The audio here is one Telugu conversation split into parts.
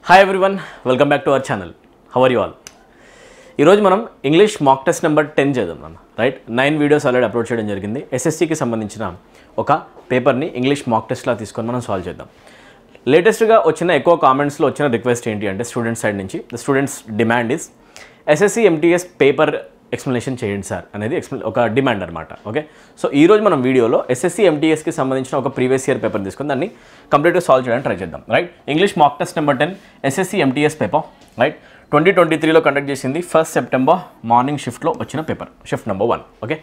Hi everyone, welcome back to our channel. How are you all? ఈరోజు మనం ఇంగ్లీష్ మాక్ టెస్ట్ నెంబర్ 10 చేద్దాం. రైట్, 9 వీడియోస్ ఆల్రెడీ అప్లోడ్ చేయడం జరిగింది. ఎస్ఎస్సికి సంబంధించిన ఒక పేపర్ని ఇంగ్లీష్ మాక్ టెస్ట్లా తీసుకొని మనం సాల్వ్ చేద్దాం. లేటెస్ట్గా వచ్చిన ఎక్కువ కామెంట్స్లో వచ్చిన రిక్వెస్ట్ ఏంటి అంటే స్టూడెంట్స్ సైడ్ నుంచి the students demand is SSC MTS paper explanation చేయండి సార్ అనేది ఒక డిమాండ్ అనమాట. ఓకే, సో ఈరోజు మనం వీడియోలో ఎస్ఎస్సి ఎంటీఎస్కి సంబంధించిన ఒక ప్రీవియస్ ఇయర్ పేపర్ తీసుకొని దాన్ని కంప్లీట్గా సాల్వ్ చేయడానికి ట్రై చేద్దాం. Right, English mock test number 10 SSC MTS paper. Right, 2023లో కండక్ట్ చేసింది. 1 సెప్టెంబర్ మార్నింగ్ షిఫ్ట్లో వచ్చిన paper, shift number 1. Okay,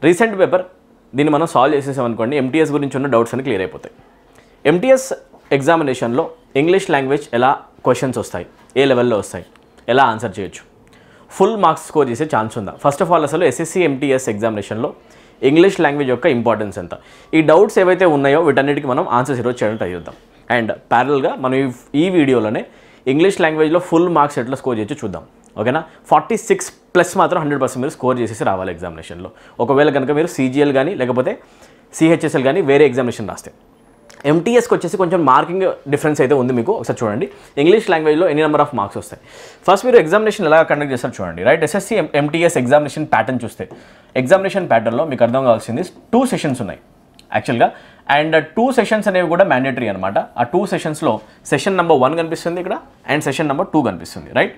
recent paper. దీన్ని మనం సాల్వ్ చేసేసామనుకోండి, ఎంటీఎస్ గురించి ఉన్న డౌట్స్ అన్ని క్లియర్ అయిపోతాయి. ఎంటీఎస్ ఎగ్జామినేషన్లో ఇంగ్లీష్ లాంగ్వేజ్ ఎలా క్వశ్చన్స్ వస్తాయి, ఏ లెవెల్లో వస్తాయి, ఎలా ఆన్సర్ చేయొచ్చు, ఫుల్ మార్క్స్ స్కోర్ చేసే ఛాన్స్ ఉందా? ఫస్ట్ ఆఫ్ ఆల్ అసలు ఎస్ఎస్సి ఎంటీఎస్ ఎగ్జామినేషన్లో ఇంగ్లీష్ లాంగ్వేజ్ యొక్క ఇంపార్టెన్స్ ఎంత, ఈ డౌట్స్ ఏవైతే ఉన్నాయో వీటన్నిటికీ మనం ఆన్సర్స్ ఈరోజు చేయడం ట్రై చేద్దాం. అండ్ ప్యారల్గా మనం ఈ వీడియోలోనే ఇంగ్లీష్ లాంగ్వేజ్లో ఫుల్ మార్క్స్ ఎట్లా స్కోర్ చేయొచ్చు చూద్దాం. ఓకేనా, 46+ మాత్రం 100% మీరు స్కోర్ చేసేసి రావాలి ఎగ్జామినేషన్లో. ఒకవేళ కనుక మీరు సిజిఎల్ కానీ లేకపోతే సిహెచ్ఎస్ఎల్ కానీ వేరే ఎగ్జామినేషన్ రాస్తే. ఎంటీఎస్కి వచ్చేసి కొంచెం మార్కింగ్ డిఫరెన్స్ అయితే ఉంది మీకు. ఒకసారి చూడండి, ఇంగ్లీష్ లాంగ్వేజ్లో ఎన్ని నెంబర్ ఆఫ్ మార్క్స్ వస్తాయి. ఫస్ట్ మీరు ఎగ్జామినేషన్ ఎలా కండక్ట్ చేస్తారు చూడండి. Right, SSC MTS examination pattern చూస్తే ఎగ్జామినేషన్ ప్యాటర్న్లో మీకు అర్థం కావాల్సింది 2 సెషన్స్ ఉన్నాయి యాక్చువల్గా. అండ్ 2 సెషన్స్ అనేవి కూడా మ్యాండేటరీ అనమాట. ఆ 2 సెషన్స్లో సెషన్ నెంబర్ 1 కనిపిస్తుంది ఇక్కడ, అండ్ సెషన్ నెంబర్ 2 కనిపిస్తుంది. రైట్,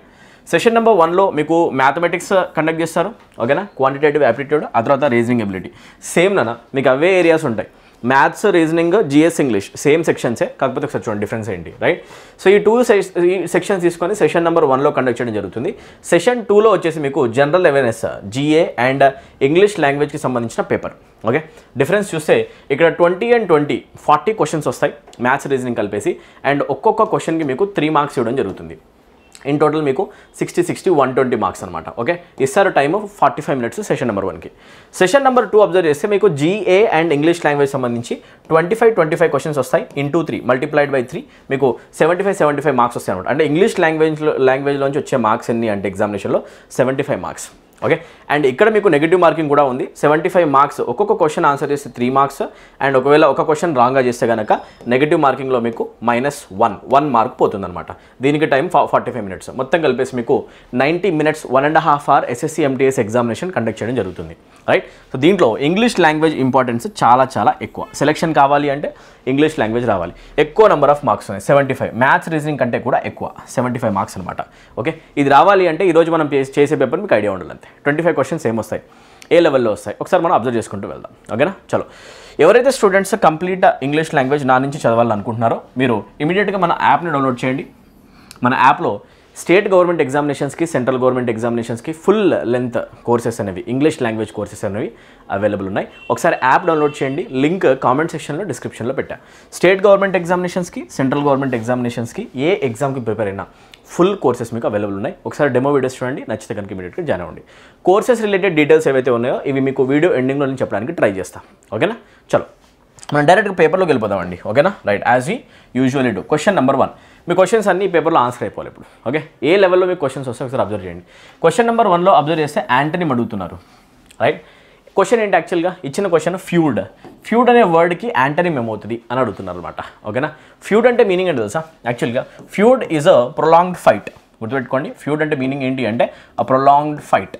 సెషన్ నెంబర్ 1లో మీకు మ్యాథమెటిక్స్ కండక్ట్ చేస్తారు. ఓకేనా, క్వాంటిటేటివ్ యాప్టిట్యూడ్, ఆ తర్వాత రీజనింగ్ ఎబిలిటీ. సేమ్ నానా మీకు అవే ఏరియాస్ ఉంటాయి. Maths, reasoning, GS, English same సెక్షన్సే, కాకపోతే ఒకసారి చూడండి డిఫరెన్స్ ఏంటి. రైట్, సో ఈ 2 సెక్షన్స్ తీసుకొని సెషన్ నెంబర్ 1లో కండక్ట్ చేయడం జరుగుతుంది. సెషన్ 2లో వచ్చేసి మీకు general awareness, GA and English లాంగ్వేజ్కి సంబంధించిన పేపర్. ఓకే, డిఫరెన్స్ చూస్తే ఇక్కడ 20 and 20 40 క్వశ్చన్స్ వస్తాయి మ్యాథ్స్, రీజనింగ్ కలిపేసి. అండ్ ఒక్కొక్క క్వశ్చన్కి మీకు 3 మార్క్స్ ఇవ్వడం జరుగుతుంది. ఇన్ టోటల్ మీకు 60 120 మార్క్స్ అనమాట. ఓకే, ఇస్తారు టైము 45 minutes సెషన్ నెంబర్ 1కి. సెషన్ నెంబర్ 2 అబ్జర్వ్ చేస్తే మీకు జీఏ అండ్ ఇంగ్లీష్ లాంగ్వేజ్ సంబంధించి 25 క్వశ్చన్స్ వస్తాయి. ఇంటూ 3 మల్టిప్లైడ్ బై 3 మీకు 75 మార్క్స్ వస్తాయి అనమాట. అంటే ఇంగ్లీష్ లాంగ్వేజ్లోంచి వచ్చే మార్క్స్ ఎన్ని అంటే ఎగ్జామినేషన్లో 75 మార్క్స్. ఓకే, అండ్ ఇక్కడ మీకు నెగిటివ్ మార్కింగ్ కూడా ఉంది. 75 మార్క్స్, ఒక్కొక్క క్వశ్చన్ ఆన్సర్ చేస్తే 3 మార్క్స్. అండ్ ఒకవేళ ఒక క్వశ్చన్ రాంగ్గా చేస్తే కనుక నెగిటివ్ మార్కింగ్లో మీకు -1 మార్క్ పోతుంది అనమాట. దీనికి టైం 45 minutes. మొత్తం కలిపేసి మీకు 90 minutes 1.5 hour SSC MTS examination conduct చేయడం జరుగుతుంది. రైట్, సో దీంట్లో ఇంగ్లీష్ లాంగ్వేజ్ ఇంపార్టెన్స్ చాలా ఎక్కువ. సెలెక్షన్ కావాలి అంటే ఇంగ్లీష్ లాంగ్వేజ్ రావాలి. ఎక్కువ నెంబర్ ఆఫ్ మార్క్స్ ఉన్నాయి, 75. మ్యాథ్స్, రీజనింగ్ కంటే కూడా ఎక్కువ, 75 మార్క్స్ అనమాట. ఓకే, ఇది రావాలి అంటే ఈరోజు మనం చేసే పేపర్ మీకు ఐడియా ఉండాలి అంతే. 25 క్వశ్చన్స్ ఏమొస్తాయి, ఏ లెవెల్లో వస్తాయి, ఒకసారి మనం అబ్జర్వ్ చేసుకుంటూ వెళ్దాం. ఓకేనా, చలో. ఎవరైతే స్టూడెంట్స్ కంప్లీట్ ఇంగ్లీష్ లాంగ్వేజ్ నా నుంచి చదవాలనుకుంటున్నారో మీరు ఇమీడియట్గా మన యాప్ని డౌన్లోడ్ చేయండి. మన యాప్లో స్టేట్ గవర్నమెంట్ ఎగ్జామినేషన్స్కి, సెంట్రల్ గవర్నమెంట్ ఎగ్జామినేషన్స్కి ఫుల్ లెంత్ కోర్సెస్ అనేవి, ఇంగ్లీష్ లాంగ్వేజ్ కోర్సెస్ అనేవి అవైలబుల్ ఉన్నాయి. ఒకసారి యాప్ డౌన్లోడ్ చేయండి. లింక్ కామెంట్ సెక్షన్లో, డిస్క్రిప్షన్లో పెట్టా. స్టేట్ గవర్నమెంట్ ఎగ్జామినేషన్స్కి, సెంట్రల్ గవర్నమెంట్ ఎగ్జామినేషన్స్కి, ఏ ఎగ్జామ్కి ప్రిపేర్ అయినా ఫుల్ కోర్సెస్ మీకు అవైలబుల్ ఉన్నాయి. ఒకసారి డెమో వీడియోస్ చూడండి, నచ్చితే కనుక ఇమీడియట్గా జాయిన్ అవ్వండి. కోర్సెస్ రిలేటెడ్ డీటెయిల్స్ ఏవైతే ఉన్నాయో ఇవి మీకు వీడియో ఎండింగ్లో నేను చెప్పడానికి ట్రై చేస్తాను. ఓకేనా, చలో మనం డైరెక్ట్గా పేపర్లోకి వెళ్ళిపోదామండి. ఓకేనా, right, as we usually do. Question number 1, me questions అన్ని పేపర్లో ఆన్సర్ అయిపోవాలి ఇప్పుడు. ఓకే, ఏ లెవెల్లో మీకు క్వశ్చన్స్ వస్తే ఒకసారి అబ్జర్వ్ చేయండి. క్వశ్చన్ నెంబర్ 1లో అబ్జర్వ్ చేస్తే యాంటనీ అడుగుతున్నారు. రైట్, క్వశ్చన్ ఏంటి యాక్చువల్గా ఇచ్చిన క్వశ్చన్ ఫ్యూడ్. ఫ్యూడ్ అనే వర్డ్కి యాంటనిమ్ ఏమవుతుంది అని అడుగుతున్నారు అనమాట. ఓకేనా, ఫ్యూడ్ అంటే మీనింగ్ ఏంటి తెలుసా? యాక్చువల్గా feud is a prolonged fight. గుర్తుపెట్టుకోండి, ఫ్యూడ్ అంటే మీనింగ్ ఏంటి అంటే అ ప్రొలాంగ్డ్ ఫైట్.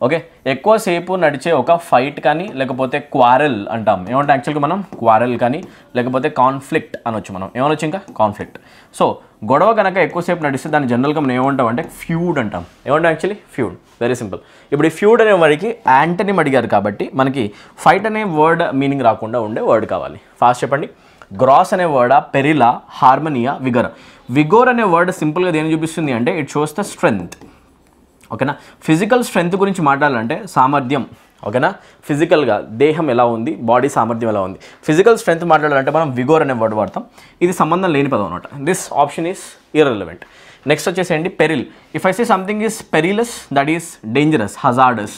ఓకే, ఎక్కువసేపు నడిచే ఒక ఫైట్ కానీ లేకపోతే క్వారెల్ అంటాం. ఏమంటే యాక్చువల్గా మనం క్వారెల్ కానీ లేకపోతే కాన్ఫ్లిక్ట్ అనొచ్చు. మనం ఏమనొచ్చు ఇంకా కాన్ఫ్లిక్ట్. సో గొడవ కనుక ఎక్కువసేపు నడిస్తే దాన్ని జనరల్గా మనం ఏమంటాం అంటే ఫ్యూడ్ అంటాం. ఏమంటాం యాక్చువల్లీ ఫ్యూడ్. Very simple. ఇప్పుడు ఈ ఫ్యూడ్ అనే వర్డ్కి యాంటనిమ్ అడిగారు కాబట్టి మనకి ఫైట్ అనే వర్డ్ మీనింగ్ రాకుండా ఉండే వర్డ్ కావాలి. ఫాస్ట్ చెప్పండి. గ్రాస్ అనే వర్డా, పెరిలా, హార్మోనియా, విగర్. విగోర్ అనే వర్డ్ సింపుల్గా దేని చూపిస్తుంది అంటే ఇట్ షోస్ ద స్ట్రెంగ్త్. ఓకేనా, ఫిజికల్ స్ట్రెంగ్త్ గురించి మాట్లాడాలంటే సామర్థ్యం. ఓకేనా, ఫిజికల్గా దేహం ఎలా ఉంది, బాడీ సామర్థ్యం ఎలా ఉంది. ఫిజికల్ స్ట్రెంగ్త్ మాట్లాడాలంటే మనం విగోర్ అనే వర్డ్ వాడతాం. ఇది సంబంధం లేని పదం అనమాట. This option is irrelevant. Next వచ్చేసేయండి peril. If I say something is perilous, that is dangerous, hazardous.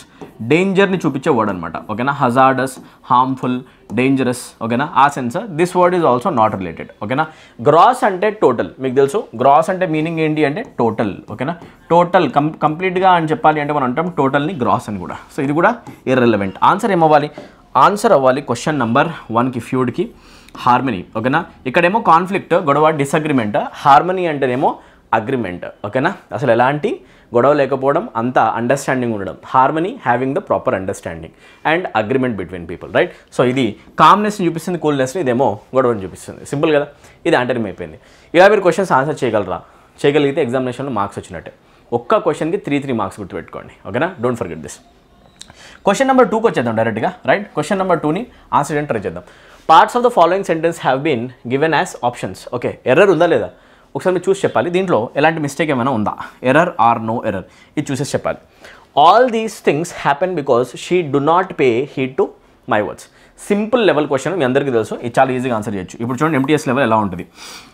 డేంజర్ని చూపించే వర్డ్ అనమాట. ఓకేనా, హజార్డస్, హార్మ్ఫుల్, డేంజరస్. ఓకేనా, ఆ sense this word is also not related. ఓకేనా, గ్రాస్ అంటే టోటల్. మీకు తెలుసు గ్రాస్ అంటే మీనింగ్ ఏంటి అంటే టోటల్. ఓకేనా, టోటల్ కంప్లీట్గా అని చెప్పాలి అంటే మనం అంటాం టోటల్ని గ్రాస్ అని కూడా. సో ఇది కూడా ఇర్రెలవెంట్. ఆన్సర్ ఏమవ్వాలి? ఆన్సర్ అవ్వాలి క్వశ్చన్ నెంబర్ 1కి ఫ్యూడ్కి హార్మనీ, ఓకేనా. ఇక్కడేమో కాన్ఫ్లిక్ట్, గొడవ, డిసగ్రిమెంట్. హార్మనీ అంటేనేమో అగ్రిమెంట్, ఓకేనా. అసలు ఎలాంటి గొడవ లేకపోవడం, అంతా అండర్స్టాండింగ్ ఉండడం. Harmony, having the proper understanding and agreement between people, right. So ఇది కామ్నెస్ని చూపిస్తుంది, కూల్నెస్ని, ఇదేమో గొడవని చూపిస్తుంది. సింపుల్ కదా, ఇది యాంటోనిమ్ అయిపోయింది. ఇలా మీరు క్వశ్చన్స్ ఆన్సర్ చేయగలరా? చేయగలిగితే ఎగ్జామినేషన్లో మార్క్స్ వచ్చినట్టే. ఒక్క క్వశ్చన్కి 3 మార్క్స్ గుర్తుపెట్టుకోండి, ఓకేనా. Don't forget this. Question number 2కి వచ్చేద్దాం డైరెక్ట్గా, రైట్. క్వశ్చన్ నెంబర్ 2ని ఆన్సర్ చేయడానికి ట్రై చేద్దాం. Parts of the following sentence have been given as options. Okay, error ఉందా లేదా ఒకసారి మీరు చూసి చెప్పాలి. దీంట్లో ఎలాంటి మిస్టేక్ ఏమైనా ఉందా, ఎర్రర్ ఆర్ నో ఎర్రర్, ఇది చూసేసి చెప్పాలి. All these things happen because she do not pay heed to my words. Simple level question, మీ అందరికీ తెలుసు, ఇది చాలా ఈజీగా ఆన్సర్ చేయొచ్చు. ఇప్పుడు చూడండి ఎంటీఎస్ లెవెల్ ఎలా ఉంటుంది.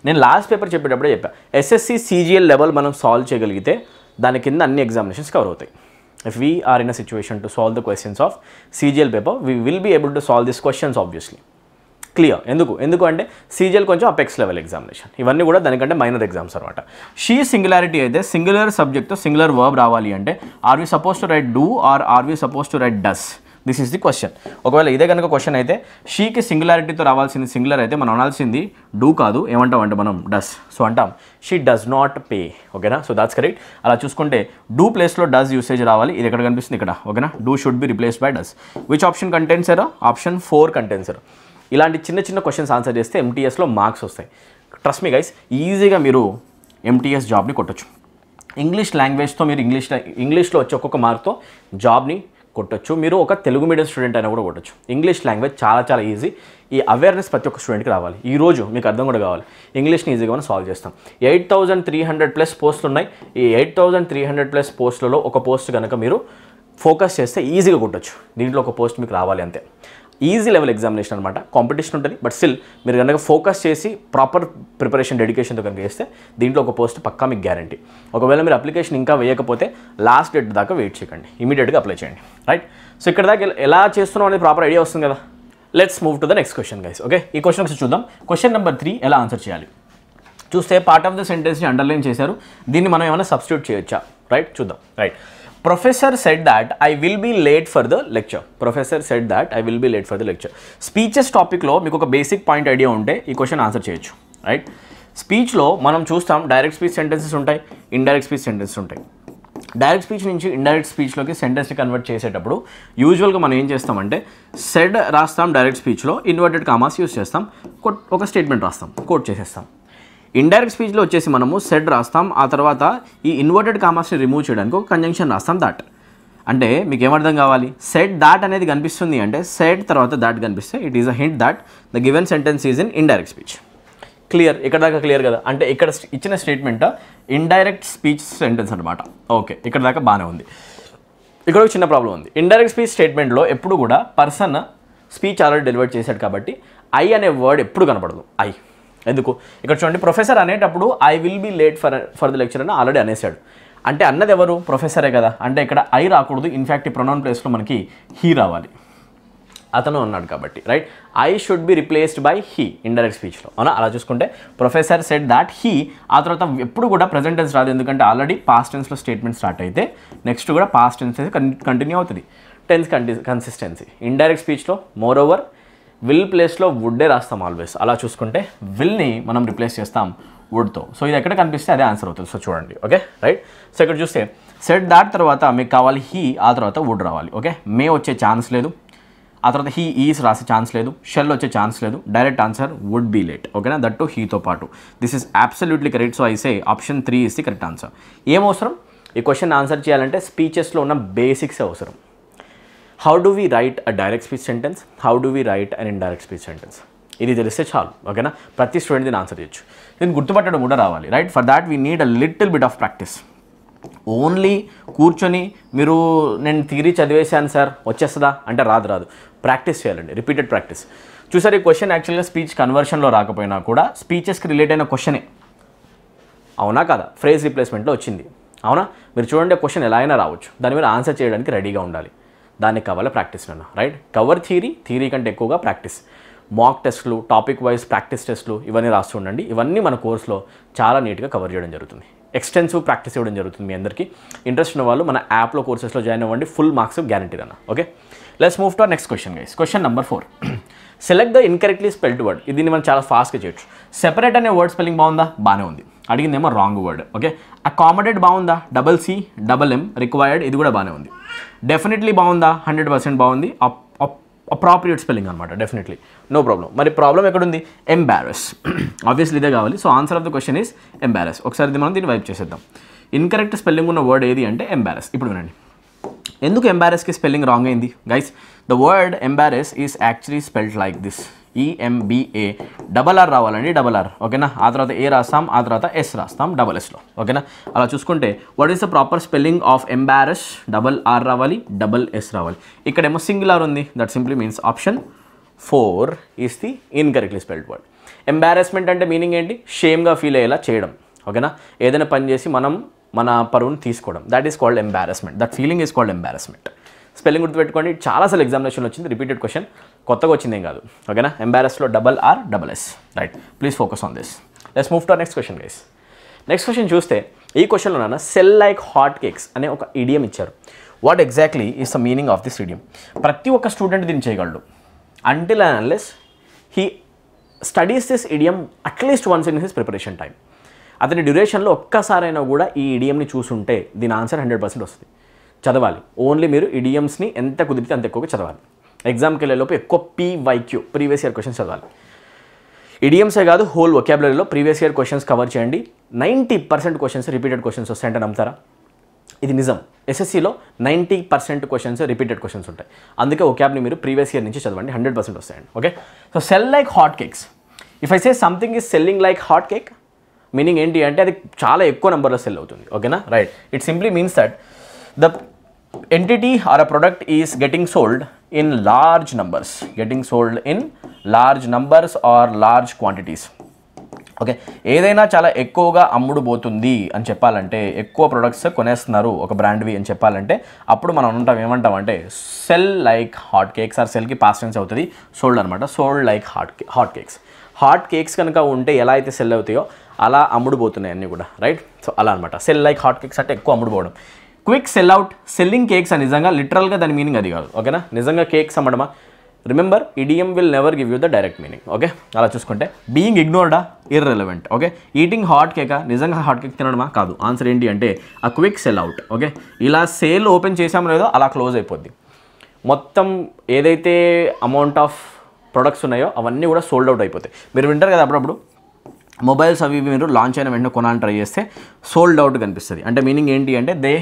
నేను లాస్ట్ పేపర్ చెప్పేటప్పుడే చెప్పా, ఎస్ఎస్సి సిజిఎల్ లెవెల్ మనం సాల్వ్ చేయగలిగితే దాని కింద అన్ని ఎగ్జామినేషన్స్ కవర్ అవుతాయి. If we are in a situation to solve the questions of CGL paper, we will be able to solve this questions obviously. Clear. ఎందుకు అంటే సిజిఎల్ కొంచెం అపెక్స్ లెవెల్ ఎగ్జామినేషన్, ఇవన్నీ కూడా దానికంటే మైనర్ ఎగ్జామ్స్ అనమాట. షీ సింగులారిటీ అయితే సింగులర్ సబ్జెక్ట్తో సింగులర్ వర్బ్ రావాలి అంటే are we suppose to write do or are we suppose to write does? This is the question. ఒకవేళ ఇదే కనుక క్వశ్చన్ అయితే షీకి సింగులారిటీతో రావాల్సింది సింగులర్ అయితే మనం అనాల్సింది డూ కాదు, ఏమంటాం అంటే మనం డస్. సో అంటాం షీ డస్ నాట్ పే, ఓకేనా. So that's correct. అలా చూసుకుంటే డూ ప్లేస్లో డస్ యూసేజ్ రావాలి. ఇది ఎక్కడ కనిపిస్తుంది? ఇక్కడ, ఓకేనా. Do should be replaced by does. Which option contents error? Option 4 contents error. ఇలాంటి చిన్న క్వశ్చన్స్ ఆన్సర్ చేస్తే ఎంటీఎస్లో మార్క్స్ వస్తాయి. ట్రస్ట్ మీ గైస్, ఈజీగా మీరు ఎంటీఎస్ జాబ్ని కొట్టచ్చు. ఇంగ్లీష్ లాంగ్వేజ్తో మీరు ఇంగ్లీష్లో వచ్చే ఒక్కొక్క మార్క్తో జాబ్ని కొట్టచ్చు. మీరు ఒక తెలుగు మీడియం స్టూడెంట్ అయినా కూడా కొట్టచ్చు. ఇంగ్లీష్ లాంగ్వేజ్ చాలా ఈజీ. ఈ అవేర్నెస్ ప్రతి ఒక్క స్టూడెంట్కి రావాలి. ఈరోజు మీకు అర్థం కూడా కావాలి. ఇంగ్లీష్ని ఈజీగా మనం సాల్వ్ చేస్తాం. 8300+ పోస్టులు ఉన్నాయి. ఈ 8300+ పోస్టులలో ఒక పోస్ట్ కనుక మీరు ఫోకస్ చేస్తే ఈజీగా కొట్టచ్చు. దీంట్లో ఒక పోస్ట్ మీకు రావాలి అంతే. ఈజీ లెవెల్ ఎగ్జామినేషన్ అనమాట. కాంపిటీషన్ ఉంటుంది, బట్ స్టిల్ మీరు కనుక ఫోకస్ చేసి ప్రాపర్ ప్రిపరేషన్, డెడికేషన్తో కనుక చేస్తే దీంట్లో ఒక పోస్ట్ పక్కా మీకు గ్యారంటీ. ఒకవేళ మీరు అప్లికేషన్ ఇంకా వేయకపోతే లాస్ట్ డేట్ దాకా వెయిట్ చేయకండి, ఇమీడియట్గా అప్లై చేయండి, రైట్. సో ఇక్కడ దాకా ఎలా చేస్తున్నాం అనేది ప్రాపర్ ఐడియా వస్తుంది కదా. Let's move to the next question guys. Okay, ఈ క్వశ్చన్ ఒకసారి చూద్దాం. క్వశ్చన్ నెంబర్ 3 ఎలా ఆన్సర్ చేయాలి చూస్తే పార్ట్ ఆఫ్ ద సెంటెన్స్ని అండర్లైన్ చేశారు. దీన్ని మనం ఏమైనా సబ్స్టిట్యూట్ చేయొచ్చా? రైట్, చూద్దాం. Right, Professor said that I will be late for the lecture. Professor said that I will be late for the lecture. Speeches టాపిక్లో మీకు ఒక బేసిక్ పాయింట్ ఐడియా ఉంటే ఈ క్వశ్చన్ ఆన్సర్ చేయొచ్చు, రైట్. స్పీచ్లో మనం చూస్తాం డైరెక్ట్ స్పీచ్ సెంటెన్సెస్ ఉంటాయి, ఇండైరెక్ట్ స్పీచ్ సెంటెన్సెస్ ఉంటాయి. డైరెక్ట్ స్పీచ్ నుంచి ఇండైరెక్ట్ స్పీచ్లోకి సెంటెన్స్ని కన్వర్ట్ చేసేటప్పుడు యూజువల్గా మనం ఏం చేస్తామంటే సెడ్ రాస్తాం డైరెక్ట్ స్పీచ్లో, ఇన్వర్టెడ్ కామాస్ యూస్ చేస్తాం, ఒక స్టేట్మెంట్ రాస్తాం, కోట్ చేసేస్తాం. ఇండైరెక్ట్ స్పీచ్లో వచ్చేసి మనము సెడ్ రాస్తాం, ఆ తర్వాత ఈ ఇన్వర్టెడ్ కామాస్ని రిమూవ్ చేయడానికి ఒక కంజంక్షన్ రాస్తాం, దాట్. అంటే మీకు ఏమర్థం కావాలి? సెడ్ దాట్ అనేది కనిపిస్తుంది అంటే సెడ్ తర్వాత దాట్ కనిపిస్తే it is a hint that the given sentence is in indirect speech. Clear? ఇక్కడ దాకా క్లియర్ కదా. అంటే ఇక్కడ ఇచ్చిన స్టేట్మెంట్ ఇండైరెక్ట్ స్పీచ్ సెంటెన్స్ అనమాట. ఓకే, ఇక్కడ దాకా బాగానే ఉంది. ఇక్కడ ఒక చిన్న ప్రాబ్లం ఉంది. ఇండైరెక్ట్ స్పీచ్ స్టేట్మెంట్లో ఎప్పుడు కూడా పర్సన్ స్పీచ్ ఆల్రెడీ డెలివర్ చేశాడు కాబట్టి ఐ అనే వర్డ్ ఎప్పుడు కనపడదు. ఐ ఎందుకు? ఇక్కడ చూడండి, ప్రొఫెసర్ అనేటప్పుడు I will be late for the lecture అని ఆల్రెడీ అనేసాడు. అంటే అన్నది ఎవరు? ప్రొఫెసరే కదా. అంటే ఇక్కడ ఐ రాకూడదు. ఇన్ఫ్యాక్ట్ ఈ ప్రొనౌన్ ప్లేస్లో మనకి హీ రావాలి, అతను అన్నాడు కాబట్టి, right. I should be replaced by he indirect స్పీచ్లో, అవునా? అలా చూసుకుంటే ప్రొఫెసర్ సెడ్ దాట్ హీ, ఆ తర్వాత ఎప్పుడు కూడా ప్రెజెంట్ టెన్స్ రాదు, ఎందుకంటే ఆల్రెడీ పాస్ట్ టెన్స్లో స్టేట్మెంట్ స్టార్ట్ అయితే నెక్స్ట్ కూడా పాస్ట్ టెన్స్ కంటిన్యూ అవుతుంది. Tense consistency. ఇండైరెక్ట్ స్పీచ్లో మోర్ ఓవర్ విల్ ప్లేస్లో వుడ్డే రాస్తాం ఆల్వేస్. అలా చూసుకుంటే విల్ని మనం రిప్లేస్ చేస్తాం వుడ్తో. సో ఇది ఎక్కడ కనిపిస్తే అదే ఆన్సర్ అవుతుంది. సో చూడండి, ఓకే, రైట్. సో ఇక్కడ చూస్తే సెడ్ దాట్ తర్వాత మీకు కావాలి హీ, ఆ తర్వాత వుడ్ రావాలి. ఓకే, మే వచ్చే ఛాన్స్ లేదు, ఆ తర్వాత హీ ఈస్ రాసే ఛాన్స్ లేదు, షెల్ వచ్చే ఛాన్స్ లేదు. Direct answer would be late, ఓకేనా, దట్ టు హీతో పాటు. This is absolutely correct. So I say option 3 is the correct answer. ఏం అవసరం ఈ క్వశ్చన్ ఆన్సర్ చేయాలంటే? స్పీచెస్లో ఉన్న బేసిక్స్ అవసరం. How do we write a direct speech sentence, how do we write an indirect speech sentence, ఇది తెలిస్తే చాలు, ఓకేనా. ప్రతి స్టూడెంట్ దీన్ని ఆన్సర్ చేయొచ్చు. దీన్ని గుర్తుపట్టడం కూడా రావాలి, right. For that we need a little bit of practice. Only కూర్చొని మీరు నేను థియరీ చదివేశాను సార్ వచ్చేస్తుందా అంటే రాదు. ప్రాక్టీస్ చేయాలండి, రిపీటెడ్ ప్రాక్టీస్. చూసారు, ఈ క్వశ్చన్ యాక్చువల్గా స్పీచ్ కన్వర్షన్లో రాకపోయినా కూడా స్పీచెస్కి రిలేట్ అయిన క్వశ్చనే, అవునా కదా? ఫ్రేజ్ రీప్లేస్మెంట్లో వచ్చింది, అవునా? మీరు చూడండి, క్వశ్చన్ ఎలా అయినా రావచ్చు, దాని మీద ఆన్సర్ చేయడానికి రెడీగా ఉండాలి. దానికి కావాలి ప్రాక్టీస్ అన్న, రైట్. కవర్ థియరీ కంటే ఎక్కువగా ప్రాక్టీస్. మాక్ టెస్ట్లు, టాపిక్ వైజ్ ప్రాక్టీస్ టెస్ట్లు ఇవన్నీ రాస్తూ ఉండండి. ఇవన్నీ మన కోర్సులో చాలా నీట్గా కవర్ చేయడం జరుగుతుంది. ఎక్స్టెన్సివ్ ప్రాక్టీస్ ఇవ్వడం జరుగుతుంది మీ అందరికీ. ఇంట్రెస్ట్ ఉన్న వాళ్ళు మన యాప్లో కోర్సెస్లో జాయిన్ అవ్వండి. ఫుల్ మార్క్స్ గ్యారంటీ అన్న. Okay, let's move to our next question guys. Question number 4. Select the incorrectly spelled word. దీన్ని మనం చాలా ఫాస్ట్గా చేయొచ్చు. సెపరేట్ అనే వర్డ్ స్పెల్లింగ్ బాగుందా? బాగానే ఉంది. అడిగిందేమో రాంగ్ వర్డ్. ఓకే. అకామిడేట్ బాగుందా? CCM రిక్వైర్డ్, ఇది కూడా బాగానే ఉంది. డెఫినెట్లీ బాగుందా? 100% బాగుంది. అప్రాప్రియేట్ స్పెల్లింగ్ అనమాట. Definitely no problem. మరి ప్రాబ్లం ఎక్కడుంది? ఎంబారస్. ఆబ్వియస్లీ ఇదే కావాలి. So answer of the question is embarrass. ఒకసారి మనం దీన్ని వైప్ చేసేద్దాం. ఇన్కరెక్ట్ స్పెల్లింగ్ ఉన్న వర్డ్ ఏది అంటే ఎంబారస్. ఇప్పుడు వినండి, ఎందుకు ఎంబారస్కి స్పెల్లింగ్ రాంగ్ అయింది guys? The word embarrass is actually spelled like this. EMBA RR రావాలండి, RR. ఓకేనా? ఆ తర్వాత ఏ రాస్తాం, ఆ తర్వాత S రాస్తాం SSలో. ఓకేనా? అలా చూసుకుంటే what is the proper spelling of embarrass? RR రావాలి, SS రావాలి. ఇక్కడేమో సింగులర్ ఉంది. That simply means option 4 is the incorrectly spelled word. Embarrassment అంటే మీనింగ్ ఏంటి? షేమ్గా ఫీల్ అయ్యేలా చేయడం. ఓకేనా? ఏదైనా పని చేసి మన పరువుని తీసుకోవడం. That is called embarrassment. That feeling is called embarrassment. Spelling గుర్తుపెట్టుకోండి. చాలాసార్లు ఎగ్జామినేషన్లో వచ్చింది, రిపీటెడ్ క్వశ్చన్, కొత్తగా వచ్చిందేం కాదు. ఓకేనా? ఎంబారస్లో RR SS. Right, please focus on this. Let's move to our next question guys. Next question చూస్తే ఈ క్వశ్చన్లో నాన్న సెల్ లైక్ హాట్ కేక్స్ అనే ఒక ఇడియం ఇచ్చారు. What exactly is the meaning of this idiom? ప్రతి ఒక్క స్టూడెంట్ దీన్ని చేయగలడు until and unless he studies this idiom at least once in his preparation time. అతని డ్యూరేషన్లో ఒక్కసారైనా కూడా ఈ ఇడియంని చూసుంటే దీని ఆన్సర్ 100% వస్తుంది. చదవాలి. ఓన్లీ మీరు ఇడియమ్స్ని ఎంత కుదిరితే అంత ఎక్కువగా చదవాలి. ఎగ్జామ్కి వెళ్ళేలోపు ఎక్కువ PYQ ప్రీవియస్ ఇయర్ క్వశ్చన్స్ చదవాలి. ఇడియమ్సే కాదు, హోల్ వొకాబులరీలో ప్రీవియస్ ఇయర్ క్వశ్చన్స్ కవర్ చేయండి. 90% క్వశ్చన్స్ రిపీటెడ్ క్వశ్చన్స్ వస్తాయంటే నమ్ముతారా? ఇది నిజం. SSCలో 90% క్వశ్చన్స్ రిపీటెడ్ క్వశ్చన్స్ ఉంటాయి. అందుకే వొకాబులరీ మీరు ప్రీవియస్ ఇయర్ నుంచి చదవండి, 100% వస్తాయండి. Okay. So cell like hot cakes. If I say something is selling like hot cake, meaning ఏంటి అంటే అది చాలా ఎక్కువ నెంబర్లో సెల్ అవుతుంది. ఓకేనా? Right. It simply means that the entity or a product is getting sold in large numbers, or large quantities. Okay. ఏదైనా చాలా ఎక్కువగా అమ్ముడుపోతుంది అని చెప్పాలంటే, ఎక్కువ ప్రొడక్ట్స్ కొనేస్తున్నారు ఒక బ్రాండ్వి అని చెప్పాలంటే, అప్పుడు మనం ఏమంటామంటే sell like hot cakes. Or సెల్కి పాస్ట్ టెన్స్ అవుతుంది, సోల్డ్ అనమాట. Sold like hot cakes. Hot cakes కనుక ఉంటే ఎలా అయితే సెల్ అవుతాయో అలా అమ్ముడుపోతున్నాయి అన్నీ కూడా. రైట్. సో అలా అనమాట. సెల్ లైక్ హాట్ కేక్స్ అంటే ఎక్కువ అమ్ముడుపోవడం. Quick sell out, selling cakes అని నిజంగా లిటరల్గా దాని మీనింగ్ అది కాదు. ఓకేనా? నిజంగా కేక్స్ అమ్మడమా? Remember, idiom will never give you the direct meaning. Okay. అలా చూసుకుంటే బీయింగ్ ఇగ్నోర్డా? ఇర్రెలవెంట్. ఓకే. ఈటింగ్ హాట్ కేకా? నిజంగా హాట్ కేక్ తినడమా? కాదు. ఆన్సర్ ఏంటి అంటే ఆ క్విక్ సెల్ అవుట్. ఓకే. ఇలా సేల్ ఓపెన్ చేసామో లేదో అలా క్లోజ్ అయిపోద్ది. మొత్తం ఏదైతే అమౌంట్ ఆఫ్ ప్రొడక్ట్స్ ఉన్నాయో అవన్నీ కూడా సోల్డ్ అవుట్ అయిపోతాయి. మీరు వింటారు కదా అప్పుడప్పుడు మొబైల్స్ అవి మీరు లాంచ్ అయిన వెంటనే కొనాలని ట్రై చేస్తే సోల్డ్ అవుట్ కనిపిస్తుంది. అంటే మీనింగ్ ఏంటి అంటే they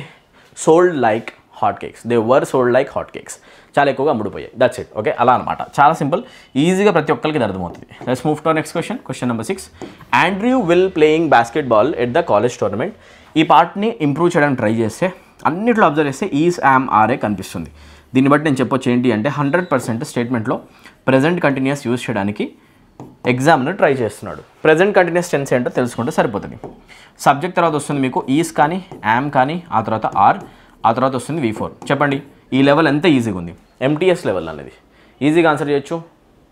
sold like hot cakes. They were sold like hot cakes. చాలా ఎక్కువగా అమ్ముడుపోయాయి. That's it. ఓకే. అలా అనమాట. చాలా సింపుల్, ఈజీగా ప్రతి ఒక్కరికి ఇది అర్థమవుతుంది. Let's move to next question. Question number 6. Andrew will playing basketball at the college tournament. ఈ పార్ట్ని ఇంప్రూవ్ చేయడానికి ట్రై చేస్తే అన్నిట్లో అబ్జర్వ్ చేస్తే ఈజ్ యామ్ ఆర్ఏ కనిపిస్తుంది. దీన్ని బట్టి నేను చెప్పొచ్చు ఏంటి అంటే 100% స్టేట్మెంట్లో ప్రెజెంట్ కంటిన్యూస్ యూజ్ చేయడానికి ఎగ్జామ్ను ట్రై చేస్తున్నాడు. ప్రెజెంట్ కంటిన్యూస్ టెన్స్ ఏంటో తెలుసుకుంటే సరిపోతుంది. సబ్జెక్ట్ తర్వాత వస్తుంది మీకు ఈజ్ కానీ, యామ్ కానీ, ఆ తర్వాత ఆర్, ఆ తర్వాత వస్తుంది V4. చెప్పండి ఈ లెవెల్ ఎంత ఈజీగా ఉంది? MTS లెవెల్ అనేది ఈజీగా ఆన్సర్ చేయొచ్చు.